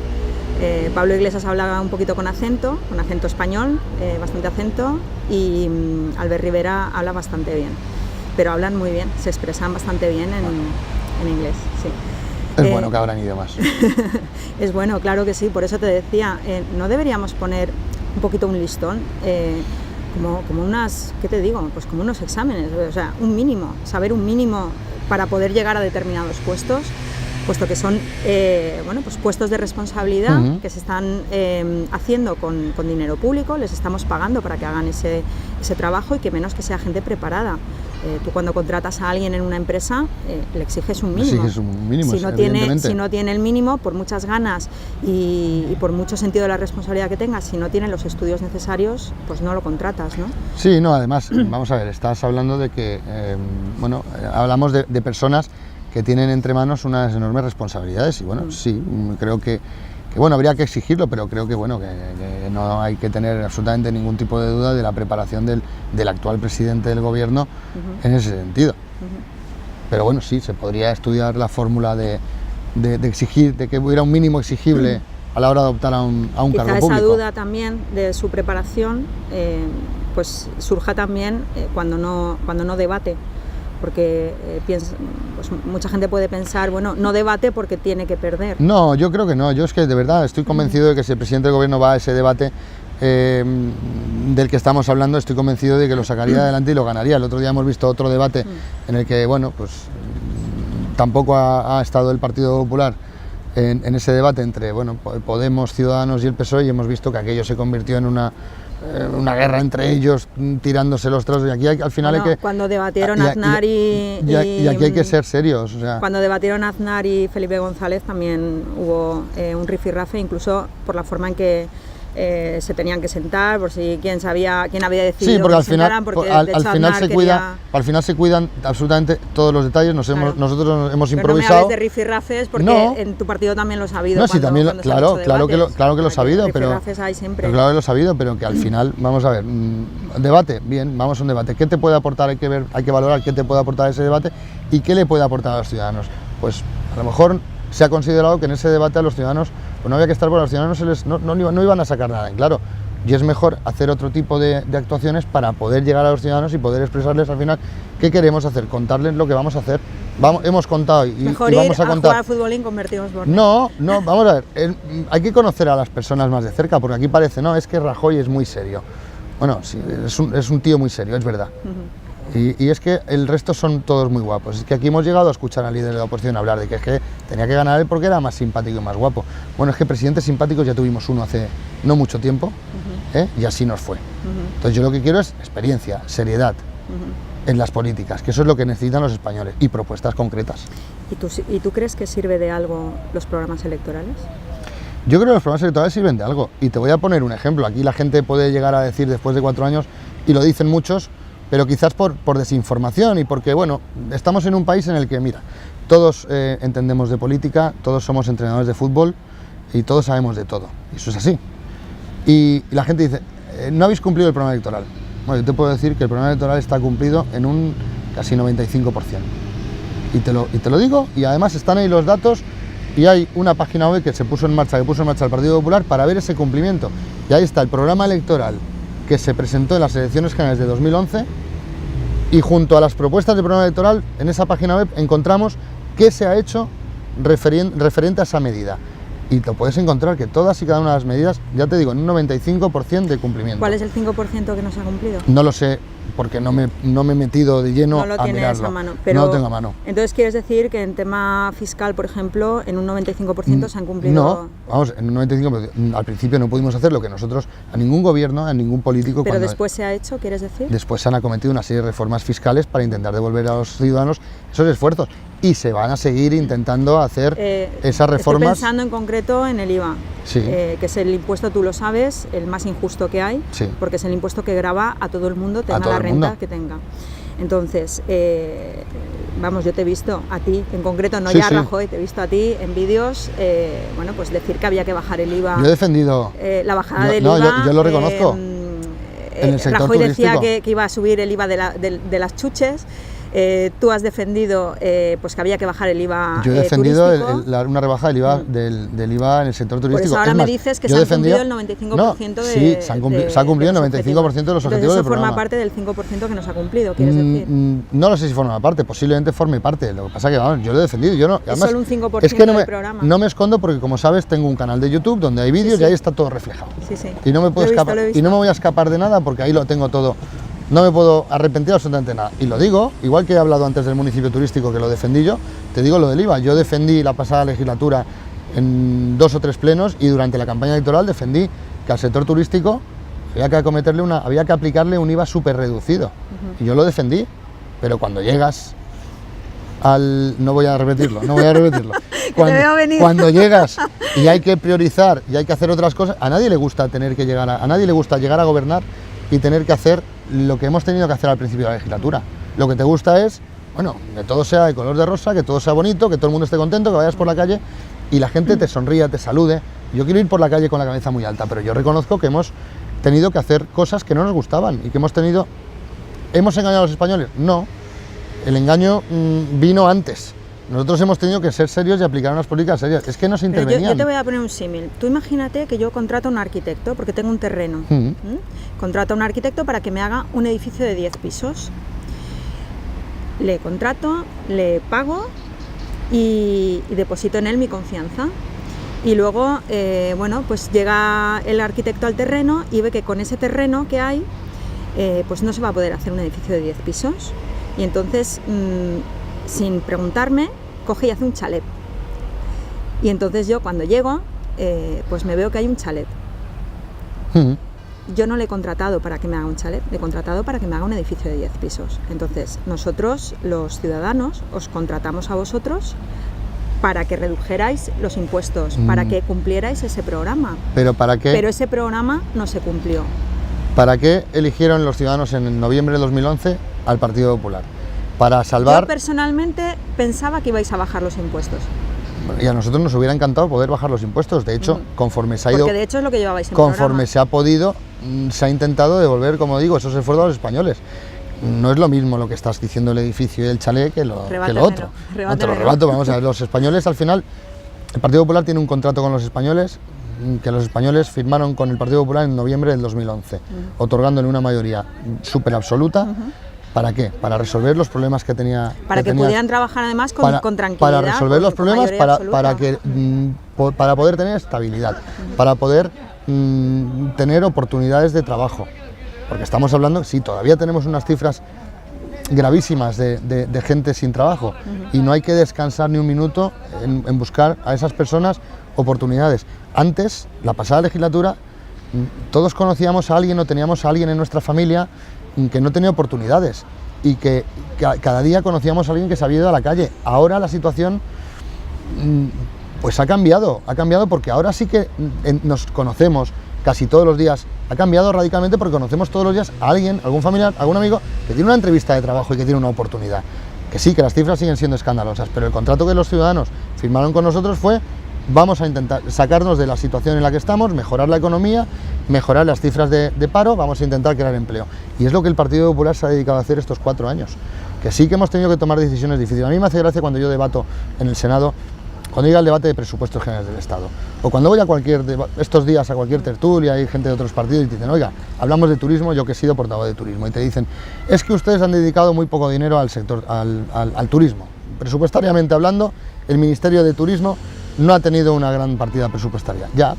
Pablo Iglesias habla un poquito con acento español, bastante acento, y Albert Rivera habla bastante bien, pero hablan muy bien, se expresan bastante bien en inglés, sí. Es bueno que hablan idiomas. Es bueno, claro que sí, por eso te decía, no deberíamos poner un poquito un listón, como unas, ¿qué te digo? Pues como unos exámenes, o sea, un mínimo, saber un mínimo para poder llegar a determinados puestos, puesto que son pues puestos de responsabilidad que se están haciendo con dinero público, les estamos pagando para que hagan ese trabajo, y que menos que sea gente preparada. Tú cuando contratas a alguien en una empresa le exiges un mínimo. Si no tiene el mínimo, por muchas ganas y por mucho sentido de la responsabilidad que tenga, si no tiene los estudios necesarios, pues no lo contratas, ¿no? Sí, no, además, vamos a ver, estás hablando de que, hablamos de personas que tienen entre manos unas enormes responsabilidades, y bueno, sí, creo que habría que exigirlo, pero creo que no hay que tener absolutamente ningún tipo de duda de la preparación del actual presidente del gobierno en ese sentido. Pero bueno, sí, se podría estudiar la fórmula de exigir, de que hubiera un mínimo exigible a la hora de optar a un cargo público. Esa duda también de su preparación pues surja también cuando no debate. Porque pues mucha gente puede pensar, bueno, no debate porque tiene que perder. No, yo creo que no. Yo es que de verdad estoy convencido de que si el presidente del gobierno va a ese debate del que estamos hablando, estoy convencido de que lo sacaría adelante y lo ganaría. El otro día hemos visto otro debate en el que, tampoco ha estado el Partido Popular en ese debate entre Podemos, Ciudadanos y el PSOE, y hemos visto que aquello se convirtió en una guerra entre ellos, tirándose los trozos, y aquí al final hay que... Cuando debatieron Aznar y aquí hay que ser serios, o sea... Cuando debatieron Aznar y Felipe González también hubo un rifirrafe, incluso por la forma en que se tenían que sentar, por si quién había decidido. Sí, porque al final, al final se cuidan absolutamente todos los detalles. Nosotros nos hemos improvisado. No me hables de rifirrafes porque en tu partido también lo has sabido. No, sí, también, claro que lo he sabido, pero hay siempre. Claro que lo he sabido, pero que al final, vamos a ver, debate, bien, vamos a un debate. ¿Qué te puede aportar? Hay que valorar qué te puede aportar ese debate y qué le puede aportar a los ciudadanos. Pues a lo mejor se ha considerado que en ese debate a los ciudadanos no había que estar, porque a los ciudadanos no iban a sacar nada en claro. y es mejor hacer otro tipo de actuaciones para poder llegar a los ciudadanos y poder expresarles al final qué queremos hacer, contarles lo que vamos a hacer. Hemos contado y mejor vamos a contar. Jugar al fútbol y convertirnos por... No, vamos a ver, hay que conocer a las personas más de cerca, porque aquí parece, no, es que Rajoy es muy serio. Bueno, sí, es un tío muy serio, es verdad. Y es que el resto son todos muy guapos. Es que aquí hemos llegado a escuchar al líder de la oposición hablar de que es que tenía que ganar él porque era más simpático y más guapo. Bueno, es que presidentes simpáticos ya tuvimos uno hace no mucho tiempo, y así nos fue. Entonces yo lo que quiero es experiencia, seriedad en las políticas, que eso es lo que necesitan los españoles, y propuestas concretas. ¿Y tú crees que sirve de algo los programas electorales? Yo creo que los programas electorales sirven de algo, y te voy a poner un ejemplo. Aquí la gente puede llegar a decir después de 4 años, y lo dicen muchos, pero quizás por desinformación y porque, bueno, estamos en un país en el que, mira, todos entendemos de política, todos somos entrenadores de fútbol y todos sabemos de todo, y eso es así. Y la gente dice, no habéis cumplido el programa electoral. Bueno, yo te puedo decir que el programa electoral está cumplido en un casi 95%. Y te lo digo, y además están ahí los datos, y hay una página web que puso en marcha el Partido Popular para ver ese cumplimiento. Y ahí está el programa electoral que se presentó en las elecciones generales de 2011, y junto a las propuestas del programa electoral, en esa página web encontramos qué se ha hecho referente a esa medida. Y lo puedes encontrar que todas y cada una de las medidas, ya te digo, en un 95% de cumplimiento. ¿Cuál es el 5% que no se ha cumplido? No lo sé, porque no me he metido de lleno a mirarlo. No lo tienes a mano. Pero no lo tengo a mano. Entonces, ¿quieres decir que en tema fiscal, por ejemplo, en un 95% se han cumplido? No, vamos, en un 95%. Al principio no pudimos hacer lo que nosotros, a ningún gobierno, a ningún político... ¿Pero después se ha hecho, quieres decir? Después se han acometido una serie de reformas fiscales para intentar devolver a los ciudadanos esos esfuerzos. Y se van a seguir intentando hacer esas reformas. Estoy pensando en concreto en el IVA, sí. Que es el impuesto, tú lo sabes, el más injusto que hay, sí. Porque es el impuesto que grava a todo el mundo, tenga la renta que tenga. Entonces, vamos, yo te he visto a ti, en concreto, no sí, ya a Rajoy, te he visto a ti en vídeos, bueno, pues decir que había que bajar el IVA. Yo he defendido la bajada del IVA. Yo lo reconozco. En el sector Rajoy turístico. Decía que iba a subir el IVA de las chuches. Tú has defendido pues que había que bajar el IVA. Yo he defendido una rebaja del IVA, del IVA en el sector turístico. Por eso ahora me dices que se han cumplido el 95% de... Sí, se ha cumplido el 95% de los objetivos del programa. Eso forma parte del 5% que no se ha cumplido, ¿quieres decir? No lo sé si forma parte, posiblemente forme parte. Lo que pasa es que, vamos, yo lo he defendido. Yo no, además, es solo un 5% es que del programa. No me escondo porque, como sabes, tengo un canal de YouTube donde hay vídeos y ahí está todo reflejado. Sí, sí. Y no me puedo escapar, y no me voy a escapar de nada porque ahí lo tengo todo. No me puedo arrepentir absolutamente nada. Y lo digo, igual que he hablado antes del municipio turístico, que lo defendí yo, te digo lo del IVA. Yo defendí la pasada legislatura en 2 o 3 plenos y durante la campaña electoral defendí que al sector turístico había que aplicarle un IVA súper reducido. Y yo lo defendí, pero cuando llegas al... No voy a repetirlo. Cuando llegas y hay que priorizar y hay que hacer otras cosas, a nadie le gusta a nadie le gusta llegar a gobernar y tener que hacer lo que hemos tenido que hacer al principio de la legislatura. Lo que te gusta es, bueno, que todo sea de color de rosa, que todo sea bonito, que todo el mundo esté contento, que vayas por la calle y la gente te sonría, te salude. Yo quiero ir por la calle con la cabeza muy alta, pero yo reconozco que hemos tenido que hacer cosas que no nos gustaban y que ¿Hemos engañado a los españoles? No, el engaño vino antes. Nosotros hemos tenido que ser serios y aplicar unas políticas serias. Es que no se intervenían. Yo te voy a poner un símil. Tú imagínate que yo contrato a un arquitecto, porque tengo un terreno. Contrato a un arquitecto para que me haga un edificio de 10 pisos. Le contrato, le pago y deposito en él mi confianza. Y luego, bueno, pues llega el arquitecto al terreno y ve que con ese terreno que hay, pues no se va a poder hacer un edificio de 10 pisos. Y entonces... sin preguntarme, coge y hace un chalet. Y entonces yo cuando llego, pues me veo que hay un chalet. Yo no le he contratado para que me haga un chalet, le he contratado para que me haga un edificio de 10 pisos. Entonces nosotros, los ciudadanos, os contratamos a vosotros para que redujerais los impuestos, para que cumplierais ese programa. ¿Pero para qué? Pero ese programa no se cumplió. ¿Para qué eligieron los ciudadanos en noviembre de 2011 al Partido Popular? Para salvar... Yo personalmente pensaba que ibais a bajar los impuestos. Y a nosotros nos hubiera encantado poder bajar los impuestos. De hecho, conforme se ha ido... Porque de hecho es lo que llevabais en Conforme programa. Se ha podido, se ha intentado devolver, como digo, esos esfuerzos a los españoles. No es lo mismo lo que estás diciendo el edificio y el chalet que lo otro. No te lo rebato, vamos a ver, los españoles al final... El Partido Popular tiene un contrato con los españoles que los españoles firmaron con el Partido Popular en noviembre del 2011, otorgándole una mayoría súper absoluta. ¿Para qué? Para resolver los problemas que tenía. Para que pudieran trabajar además con tranquilidad. Para resolver los problemas, para poder tener estabilidad, para poder tener oportunidades de trabajo. Porque estamos hablando, sí, todavía tenemos unas cifras gravísimas de gente sin trabajo y no hay que descansar ni un minuto en buscar a esas personas oportunidades. Antes, la pasada legislatura, todos conocíamos a alguien o teníamos a alguien en nuestra familia que no tenía oportunidades y que cada día conocíamos a alguien que se había ido a la calle. Ahora la situación pues ha cambiado porque ahora sí que nos conocemos casi todos los días. Ha cambiado radicalmente porque conocemos todos los días a alguien, algún familiar, algún amigo que tiene una entrevista de trabajo y que tiene una oportunidad. Que sí, que las cifras siguen siendo escandalosas, pero el contrato que los ciudadanos firmaron con nosotros fue: vamos a intentar sacarnos de la situación en la que estamos, mejorar la economía, mejorar las cifras de paro, vamos a intentar crear empleo. Y es lo que el Partido Popular se ha dedicado a hacer estos 4 años. Que sí que hemos tenido que tomar decisiones difíciles. A mí me hace gracia cuando yo debato en el Senado, cuando llega el debate de presupuestos generales del Estado, o cuando voy a estos días a cualquier tertulia, hay gente de otros partidos y te dicen: oiga, hablamos de turismo, yo que he sido portavoz de turismo, y te dicen: es que ustedes han dedicado muy poco dinero al sector, al turismo. Presupuestariamente hablando, el Ministerio de Turismo no ha tenido una gran partida presupuestaria. Ya,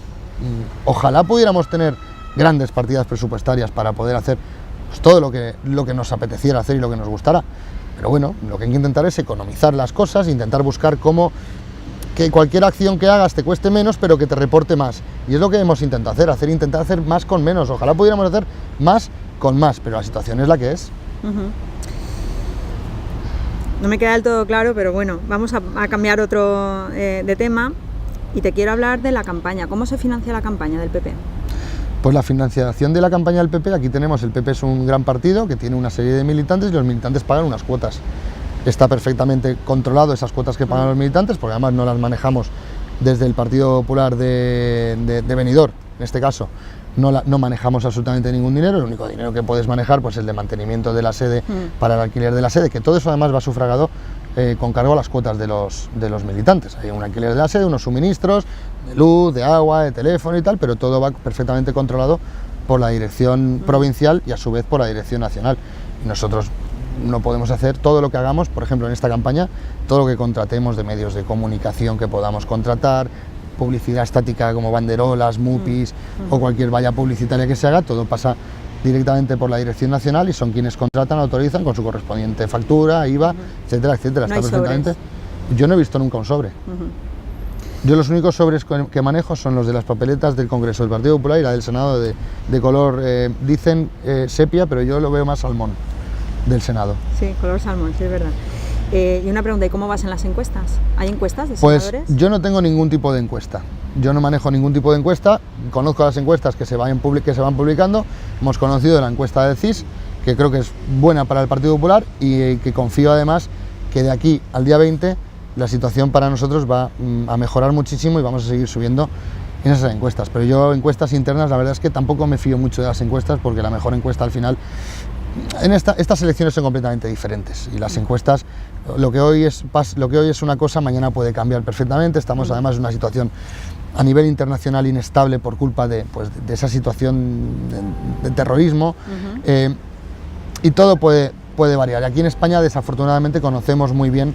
ojalá pudiéramos tener grandes partidas presupuestarias para poder hacer pues todo lo que nos apeteciera hacer y lo que nos gustara. Pero bueno, lo que hay que intentar es economizar las cosas, intentar buscar cómo que cualquier acción que hagas te cueste menos, pero que te reporte más. Y es lo que hemos intentado intentar hacer más con menos. Ojalá pudiéramos hacer más con más, pero la situación es la que es. No me queda del todo claro, pero bueno, vamos a cambiar otro de tema y te quiero hablar de la campaña. ¿Cómo se financia la campaña del PP? Pues la financiación de la campaña del PP, aquí tenemos, el PP es un gran partido que tiene una serie de militantes y los militantes pagan unas cuotas. Está perfectamente controlado esas cuotas que pagan los militantes, porque además no las manejamos desde el Partido Popular de Benidorm, en este caso. No manejamos absolutamente ningún dinero, el único dinero que puedes manejar pues el de mantenimiento de la sede para el alquiler de la sede, que todo eso además va sufragado con cargo a las cuotas de los militantes. Hay un alquiler de la sede, unos suministros de luz, de agua, de teléfono y tal, pero todo va perfectamente controlado por la dirección provincial y a su vez por la dirección nacional. Y nosotros no podemos hacer todo lo que hagamos, por ejemplo en esta campaña, todo lo que contratemos de medios de comunicación que podamos contratar, publicidad estática como banderolas, mupis o cualquier valla publicitaria que se haga, todo pasa directamente por la Dirección Nacional y son quienes contratan, autorizan con su correspondiente factura, IVA, etcétera, etcétera. No está perfectamente. Sobres. Yo no he visto nunca un sobre. Yo los únicos sobres que manejo son los de las papeletas del Congreso del Partido Popular y la del Senado de color, dicen sepia, pero yo lo veo más salmón, del Senado. Sí, color salmón, sí, es verdad. Y una pregunta, ¿y cómo vas en las encuestas? ¿Hay encuestas de pues senadores? Yo no tengo ningún tipo de encuesta. Yo no manejo ningún tipo de encuesta. Conozco las encuestas que se van publicando. Hemos conocido la encuesta del CIS, que creo que es buena para el Partido Popular y que confío además que de aquí al día 20 la situación para nosotros va a mejorar muchísimo y vamos a seguir subiendo en esas encuestas. Pero yo encuestas internas, la verdad es que tampoco me fío mucho de las encuestas, porque la mejor encuesta al final... Estas elecciones son completamente diferentes y las encuestas, lo que hoy es una cosa, mañana puede cambiar perfectamente. Estamos además en una situación a nivel internacional inestable por culpa de esa situación de terrorismo, y todo puede variar. Aquí en España desafortunadamente conocemos muy bien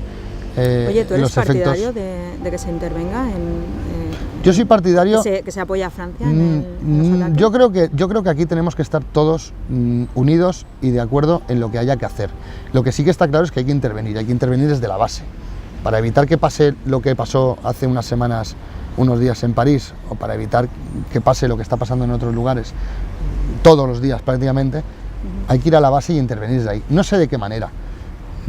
Oye, ¿tú eres los efectos. partidario de que se intervenga Yo soy partidario... que se apoya a Francia en los ataques? Yo creo que aquí tenemos que estar todos unidos y de acuerdo en lo que haya que hacer. Lo que sí que está claro es que hay que intervenir desde la base, para evitar que pase lo que pasó hace unas semanas, unos días en París, o para evitar que pase lo que está pasando en otros lugares, todos los días prácticamente. Hay que ir a la base y intervenir desde ahí. No sé de qué manera.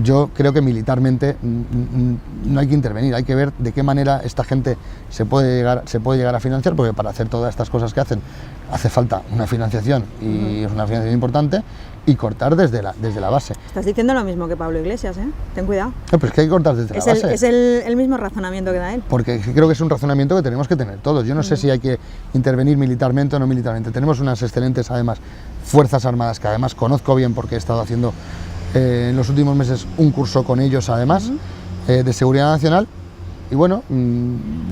Yo creo que militarmente no hay que intervenir, hay que ver de qué manera esta gente se puede llegar a financiar, porque para hacer todas estas cosas que hacen hace falta una financiación, y es una financiación importante, y cortar desde la base. Estás diciendo lo mismo que Pablo Iglesias, ¿eh? Ten cuidado. No, pero es que hay que cortar desde la base. Es el mismo razonamiento que da él. Porque creo que es un razonamiento que tenemos que tener todos. Yo no sé si hay que intervenir militarmente o no militarmente. Tenemos unas excelentes, además, Fuerzas Armadas, que además conozco bien porque he estado haciendo en los últimos meses un curso con ellos, además, de seguridad nacional, y bueno,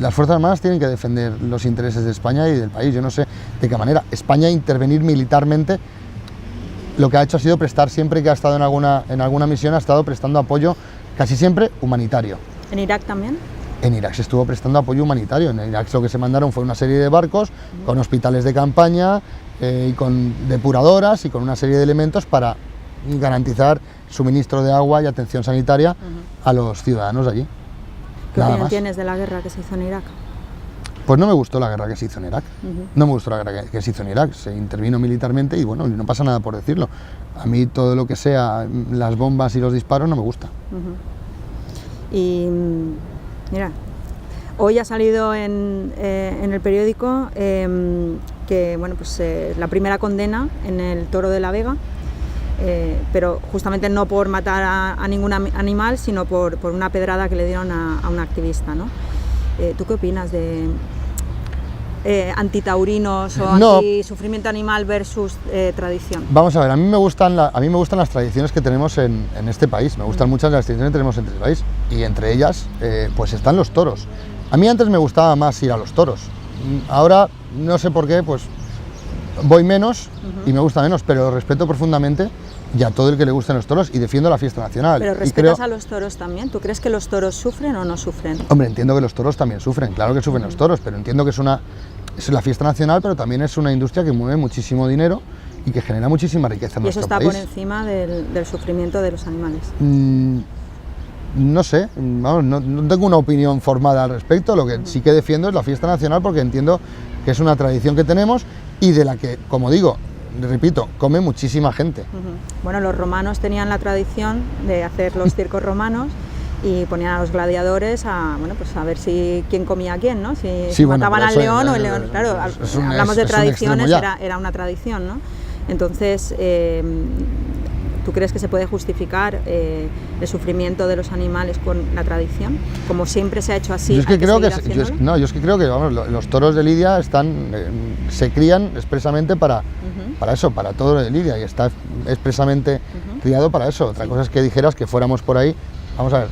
las Fuerzas Armadas tienen que defender los intereses de España y del país. Yo no sé de qué manera. España intervenir militarmente, lo que ha hecho ha sido prestar, siempre que ha estado en alguna misión, ha estado prestando apoyo, casi siempre humanitario. ¿En Irak también? En Irak se estuvo prestando apoyo humanitario. En Irak lo que se mandaron fue una serie de barcos con hospitales de campaña y con depuradoras y con una serie de elementos para garantizar suministro de agua y atención sanitaria a los ciudadanos de allí. ¿Qué opinión tienes de la guerra que se hizo en Irak? Pues no me gustó la guerra que se hizo en Irak. No me gustó la guerra que se hizo en Irak. Se intervino militarmente y bueno, no pasa nada por decirlo. A mí todo lo que sea las bombas y los disparos no me gusta. Y mira, hoy ha salido en el periódico que bueno, pues, la primera condena en el Toro de la Vega, pero justamente no por matar a ningún animal, sino por una pedrada que le dieron a un activista, ¿no? ¿Tú qué opinas de antitaurinos o antisufrimiento animal versus tradición? Vamos a ver, a mí me gustan las tradiciones que tenemos en este país. Me gustan muchas de las tradiciones que tenemos en este país y entre ellas pues están los toros. A mí antes me gustaba más ir a los toros. Ahora no sé por qué, pues voy menos y me gusta menos, pero respeto profundamente y a todo el que le gusten los toros y defiendo la fiesta nacional. Pero respetas a los toros también. ¿Tú crees que los toros sufren o no sufren? Hombre, entiendo que los toros también sufren, claro que sufren los toros, pero entiendo que es la fiesta nacional, pero también es una industria que mueve muchísimo dinero y que genera muchísima riqueza en nuestro país. ¿Y eso está por encima del sufrimiento de los animales? No sé, vamos, no tengo una opinión formada al respecto. Lo que sí que defiendo es la fiesta nacional porque entiendo que es una tradición que tenemos y de la que, como digo, repito, come muchísima gente. Bueno, los romanos tenían la tradición de hacer los circos romanos y ponían a los gladiadores a ver si quién comía a quién, ¿no? Si mataban al león o el león. Claro, hablamos de tradiciones, era una tradición, ¿no? Entonces, ¿tú crees que se puede justificar el sufrimiento de los animales con la tradición? Como siempre se ha hecho así. Yo es que creo que vamos, los toros de Lidia se crían expresamente para eso, para todo de Lidia, y está expresamente criado para eso. Otra cosa es que dijeras que fuéramos por ahí, vamos a ver,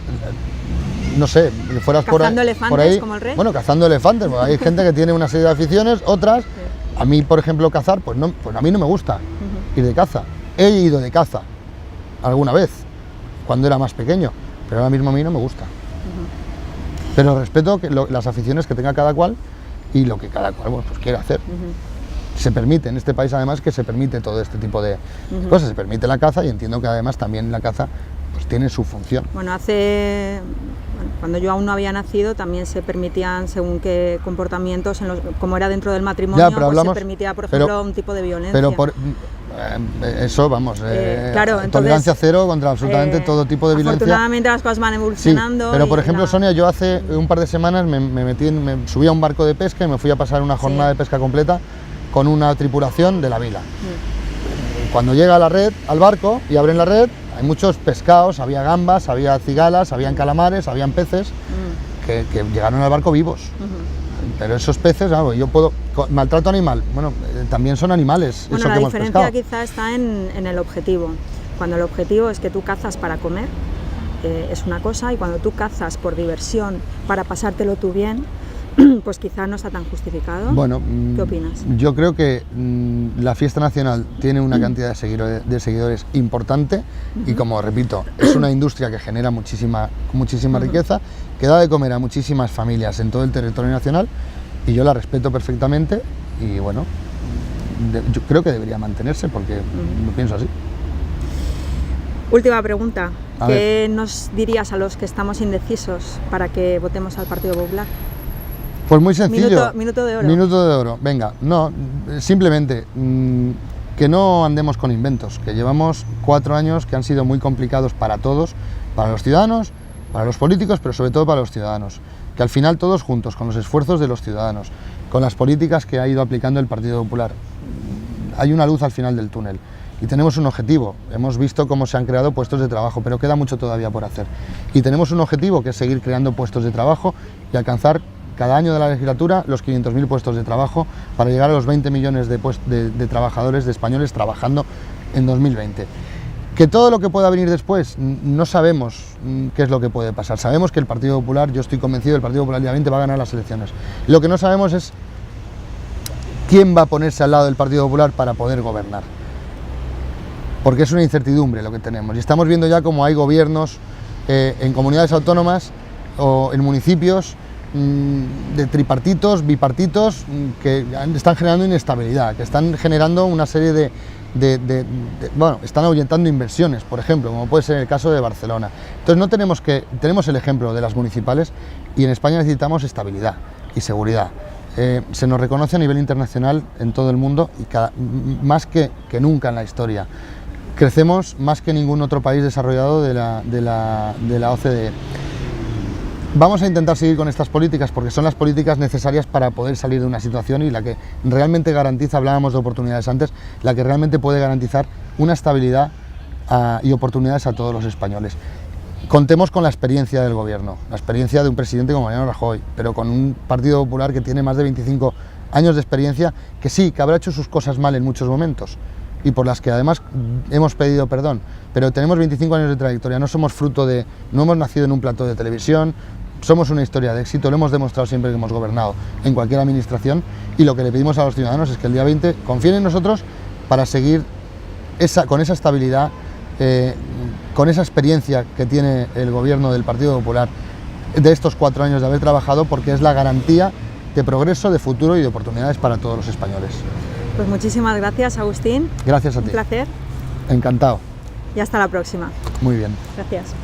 no sé, que fueras cazando elefantes por ahí, como el rey. Bueno, cazando elefantes, pues hay gente que tiene una serie de aficiones, otras, a mí por ejemplo cazar, pues a mí no me gusta ir de caza. He ido de caza alguna vez, cuando era más pequeño, pero ahora mismo a mí no me gusta. Pero respeto las aficiones que tenga cada cual y lo que cada cual pues quiera hacer. Se permite, en este país además que se permite todo este tipo de cosas, se permite la caza y entiendo que además también la caza pues tiene su función. Bueno, cuando yo aún no había nacido también se permitían según qué comportamientos, como era dentro del matrimonio, se permitía por ejemplo un tipo de violencia. Pero eso, vamos, claro, entonces, tolerancia cero contra absolutamente todo tipo de violencia. Afortunadamente las cosas van evolucionando. Sí, pero por ejemplo, Sonia, yo hace un par de semanas me subí a un barco de pesca y me fui a pasar una jornada de pesca completa con una tripulación de la vila. Cuando llega la red al barco y abren la red, hay muchos pescados, había gambas, había cigalas, habían calamares, habían peces que llegaron al barco vivos. Pero esos peces, maltrato animal, bueno, también son animales. Bueno, la diferencia quizá está en el objetivo. Cuando el objetivo es que tú cazas para comer, es una cosa, y cuando tú cazas por diversión, para pasártelo tú bien, pues quizá no está tan justificado. Bueno, ¿qué opinas? Yo creo que la fiesta nacional tiene una cantidad de seguidores importante y, como repito, es una industria que genera muchísima riqueza, que da de comer a muchísimas familias en todo el territorio nacional y yo la respeto perfectamente y bueno, yo creo que debería mantenerse porque lo pienso así. Última pregunta, ¿qué nos dirías a los que estamos indecisos para que votemos al Partido Popular? Pues muy sencillo. Minuto de oro. Minuto de oro. Venga, no, simplemente que no andemos con inventos, que llevamos 4 años que han sido muy complicados para todos, para los ciudadanos, para los políticos, pero sobre todo para los ciudadanos. Que al final todos juntos, con los esfuerzos de los ciudadanos, con las políticas que ha ido aplicando el Partido Popular, hay una luz al final del túnel. Y tenemos un objetivo, hemos visto cómo se han creado puestos de trabajo, pero queda mucho todavía por hacer. Y tenemos un objetivo que es seguir creando puestos de trabajo y alcanzar cada año de la legislatura los 500.000 puestos de trabajo para llegar a los 20 millones de trabajadores, de españoles trabajando en 2020. Que todo lo que pueda venir después, no sabemos qué es lo que puede pasar. Sabemos que el Partido Popular, yo estoy convencido, el Partido Popular el día 20 va a ganar las elecciones. Lo que no sabemos es quién va a ponerse al lado del Partido Popular para poder gobernar. Porque es una incertidumbre lo que tenemos. Y estamos viendo ya cómo hay gobiernos en comunidades autónomas o en municipios de tripartitos, bipartitos, que están generando inestabilidad, que están generando una serie de bueno, están ahuyentando inversiones, por ejemplo, como puede ser el caso de Barcelona. Entonces tenemos el ejemplo de las municipales y en España necesitamos estabilidad y seguridad. Se nos reconoce a nivel internacional en todo el mundo y más que nunca en la historia. Crecemos más que ningún otro país desarrollado de la OCDE. Vamos a intentar seguir con estas políticas porque son las políticas necesarias para poder salir de una situación y la que realmente garantiza, hablábamos de oportunidades antes, la que realmente puede garantizar una estabilidad y oportunidades a todos los españoles. Contemos con la experiencia del gobierno, la experiencia de un presidente como Mariano Rajoy, pero con un Partido Popular que tiene más de 25 años de experiencia, que sí, que habrá hecho sus cosas mal en muchos momentos y por las que además hemos pedido perdón, pero tenemos 25 años de trayectoria, no hemos nacido en un plató de televisión. Somos una historia de éxito, lo hemos demostrado siempre que hemos gobernado en cualquier administración y lo que le pedimos a los ciudadanos es que el día 20 confíen en nosotros para seguir con esa estabilidad, con esa experiencia que tiene el gobierno del Partido Popular de estos 4 años de haber trabajado, porque es la garantía de progreso, de futuro y de oportunidades para todos los españoles. Pues muchísimas gracias, Agustín. Gracias a ti. Un placer. Encantado. Y hasta la próxima. Muy bien. Gracias.